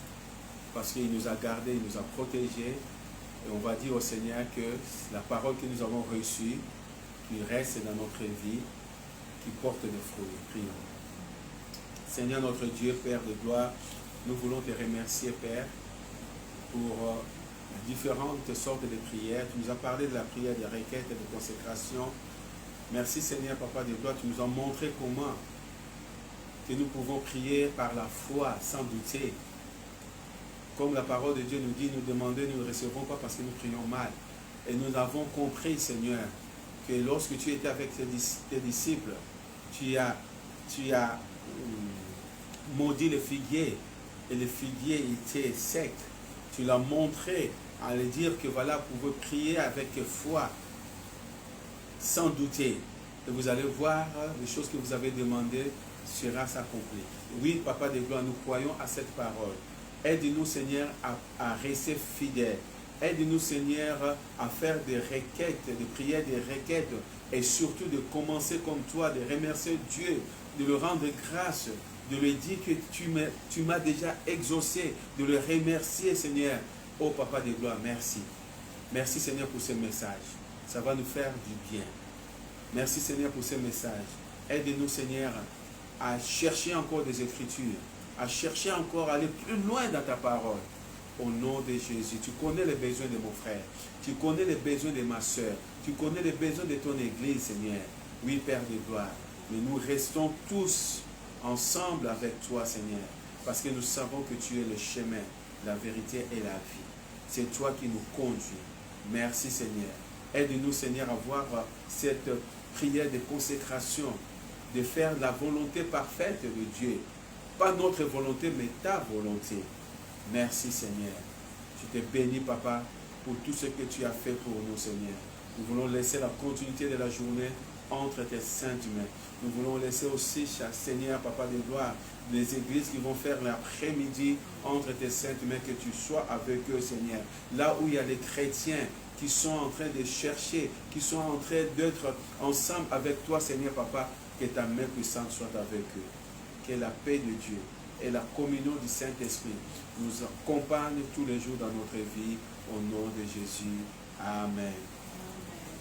parce qu'il nous a gardés, il nous a protégés. Et on va dire au Seigneur que la parole que nous avons reçue, qui reste dans notre vie, qui porte des fruits. Prions. Seigneur notre Dieu, Père de gloire, nous voulons te remercier, Père, pour les différentes sortes de prières. Tu nous as parlé de la prière de requête et de consécration. Merci Seigneur, Papa de gloire, tu nous as montré comment que nous pouvons prier par la foi, sans douter. Comme la parole de Dieu nous dit, nous demander, nous ne recevons pas parce que nous prions mal. Et nous avons compris, Seigneur, que lorsque tu étais avec tes disciples, tu as maudit le figuier et le figuier était sec. Tu l'as montré à le dire que voilà, vous pouvez prier avec foi, sans douter. Et vous allez voir les choses que vous avez demandées sera s'accomplir. Oui, Papa de gloire, nous croyons à cette parole. Aide-nous, Seigneur, à rester fidèles. Aide-nous, Seigneur, à faire des requêtes, des prières, des requêtes, et surtout de commencer comme toi, de remercier Dieu, de le rendre grâce, de lui dire que tu m'as déjà exaucé, de le remercier, Seigneur. Oh, Papa de gloire, merci. Merci, Seigneur, pour ce message. Ça va nous faire du bien. Merci, Seigneur, pour ce message. Aide-nous, Seigneur, à chercher encore des Écritures, à chercher encore à aller plus loin dans ta parole. Au nom de Jésus, tu connais les besoins de mon frère, tu connais les besoins de ma soeur, tu connais les besoins de ton Église, Seigneur. Oui, Père de gloire, mais nous restons tous ensemble avec toi, Seigneur, parce que nous savons que tu es le chemin, la vérité et la vie. C'est toi qui nous conduis. Merci, Seigneur. Aide-nous, Seigneur, à voir cette prière de consécration, de faire la volonté parfaite de Dieu. Pas notre volonté, mais ta volonté. Merci, Seigneur. Je te bénis, Papa, pour tout ce que tu as fait pour nous, Seigneur. Nous voulons laisser la continuité de la journée entre tes saintes mains. Nous voulons laisser aussi, Seigneur, Papa de gloire, les églises qui vont faire l'après-midi entre tes saintes mains, que tu sois avec eux, Seigneur. Là où il y a les chrétiens qui sont en train de chercher, qui sont en train d'être ensemble avec toi, Seigneur, Papa, que ta main puissante soit avec eux. Que la paix de Dieu et la communion du Saint-Esprit nous accompagnent tous les jours dans notre vie, au nom de Jésus. Amen.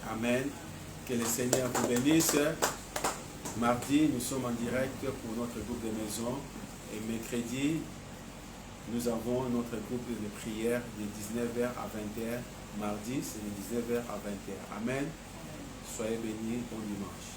Amen. Que le Seigneur vous bénisse. Mardi, nous sommes en direct pour notre groupe de maison. Et mercredi, nous avons notre groupe de prière de 19h à 20h. Mardi, c'est de 19h à 20h. Amen. Soyez bénis. Bon dimanche.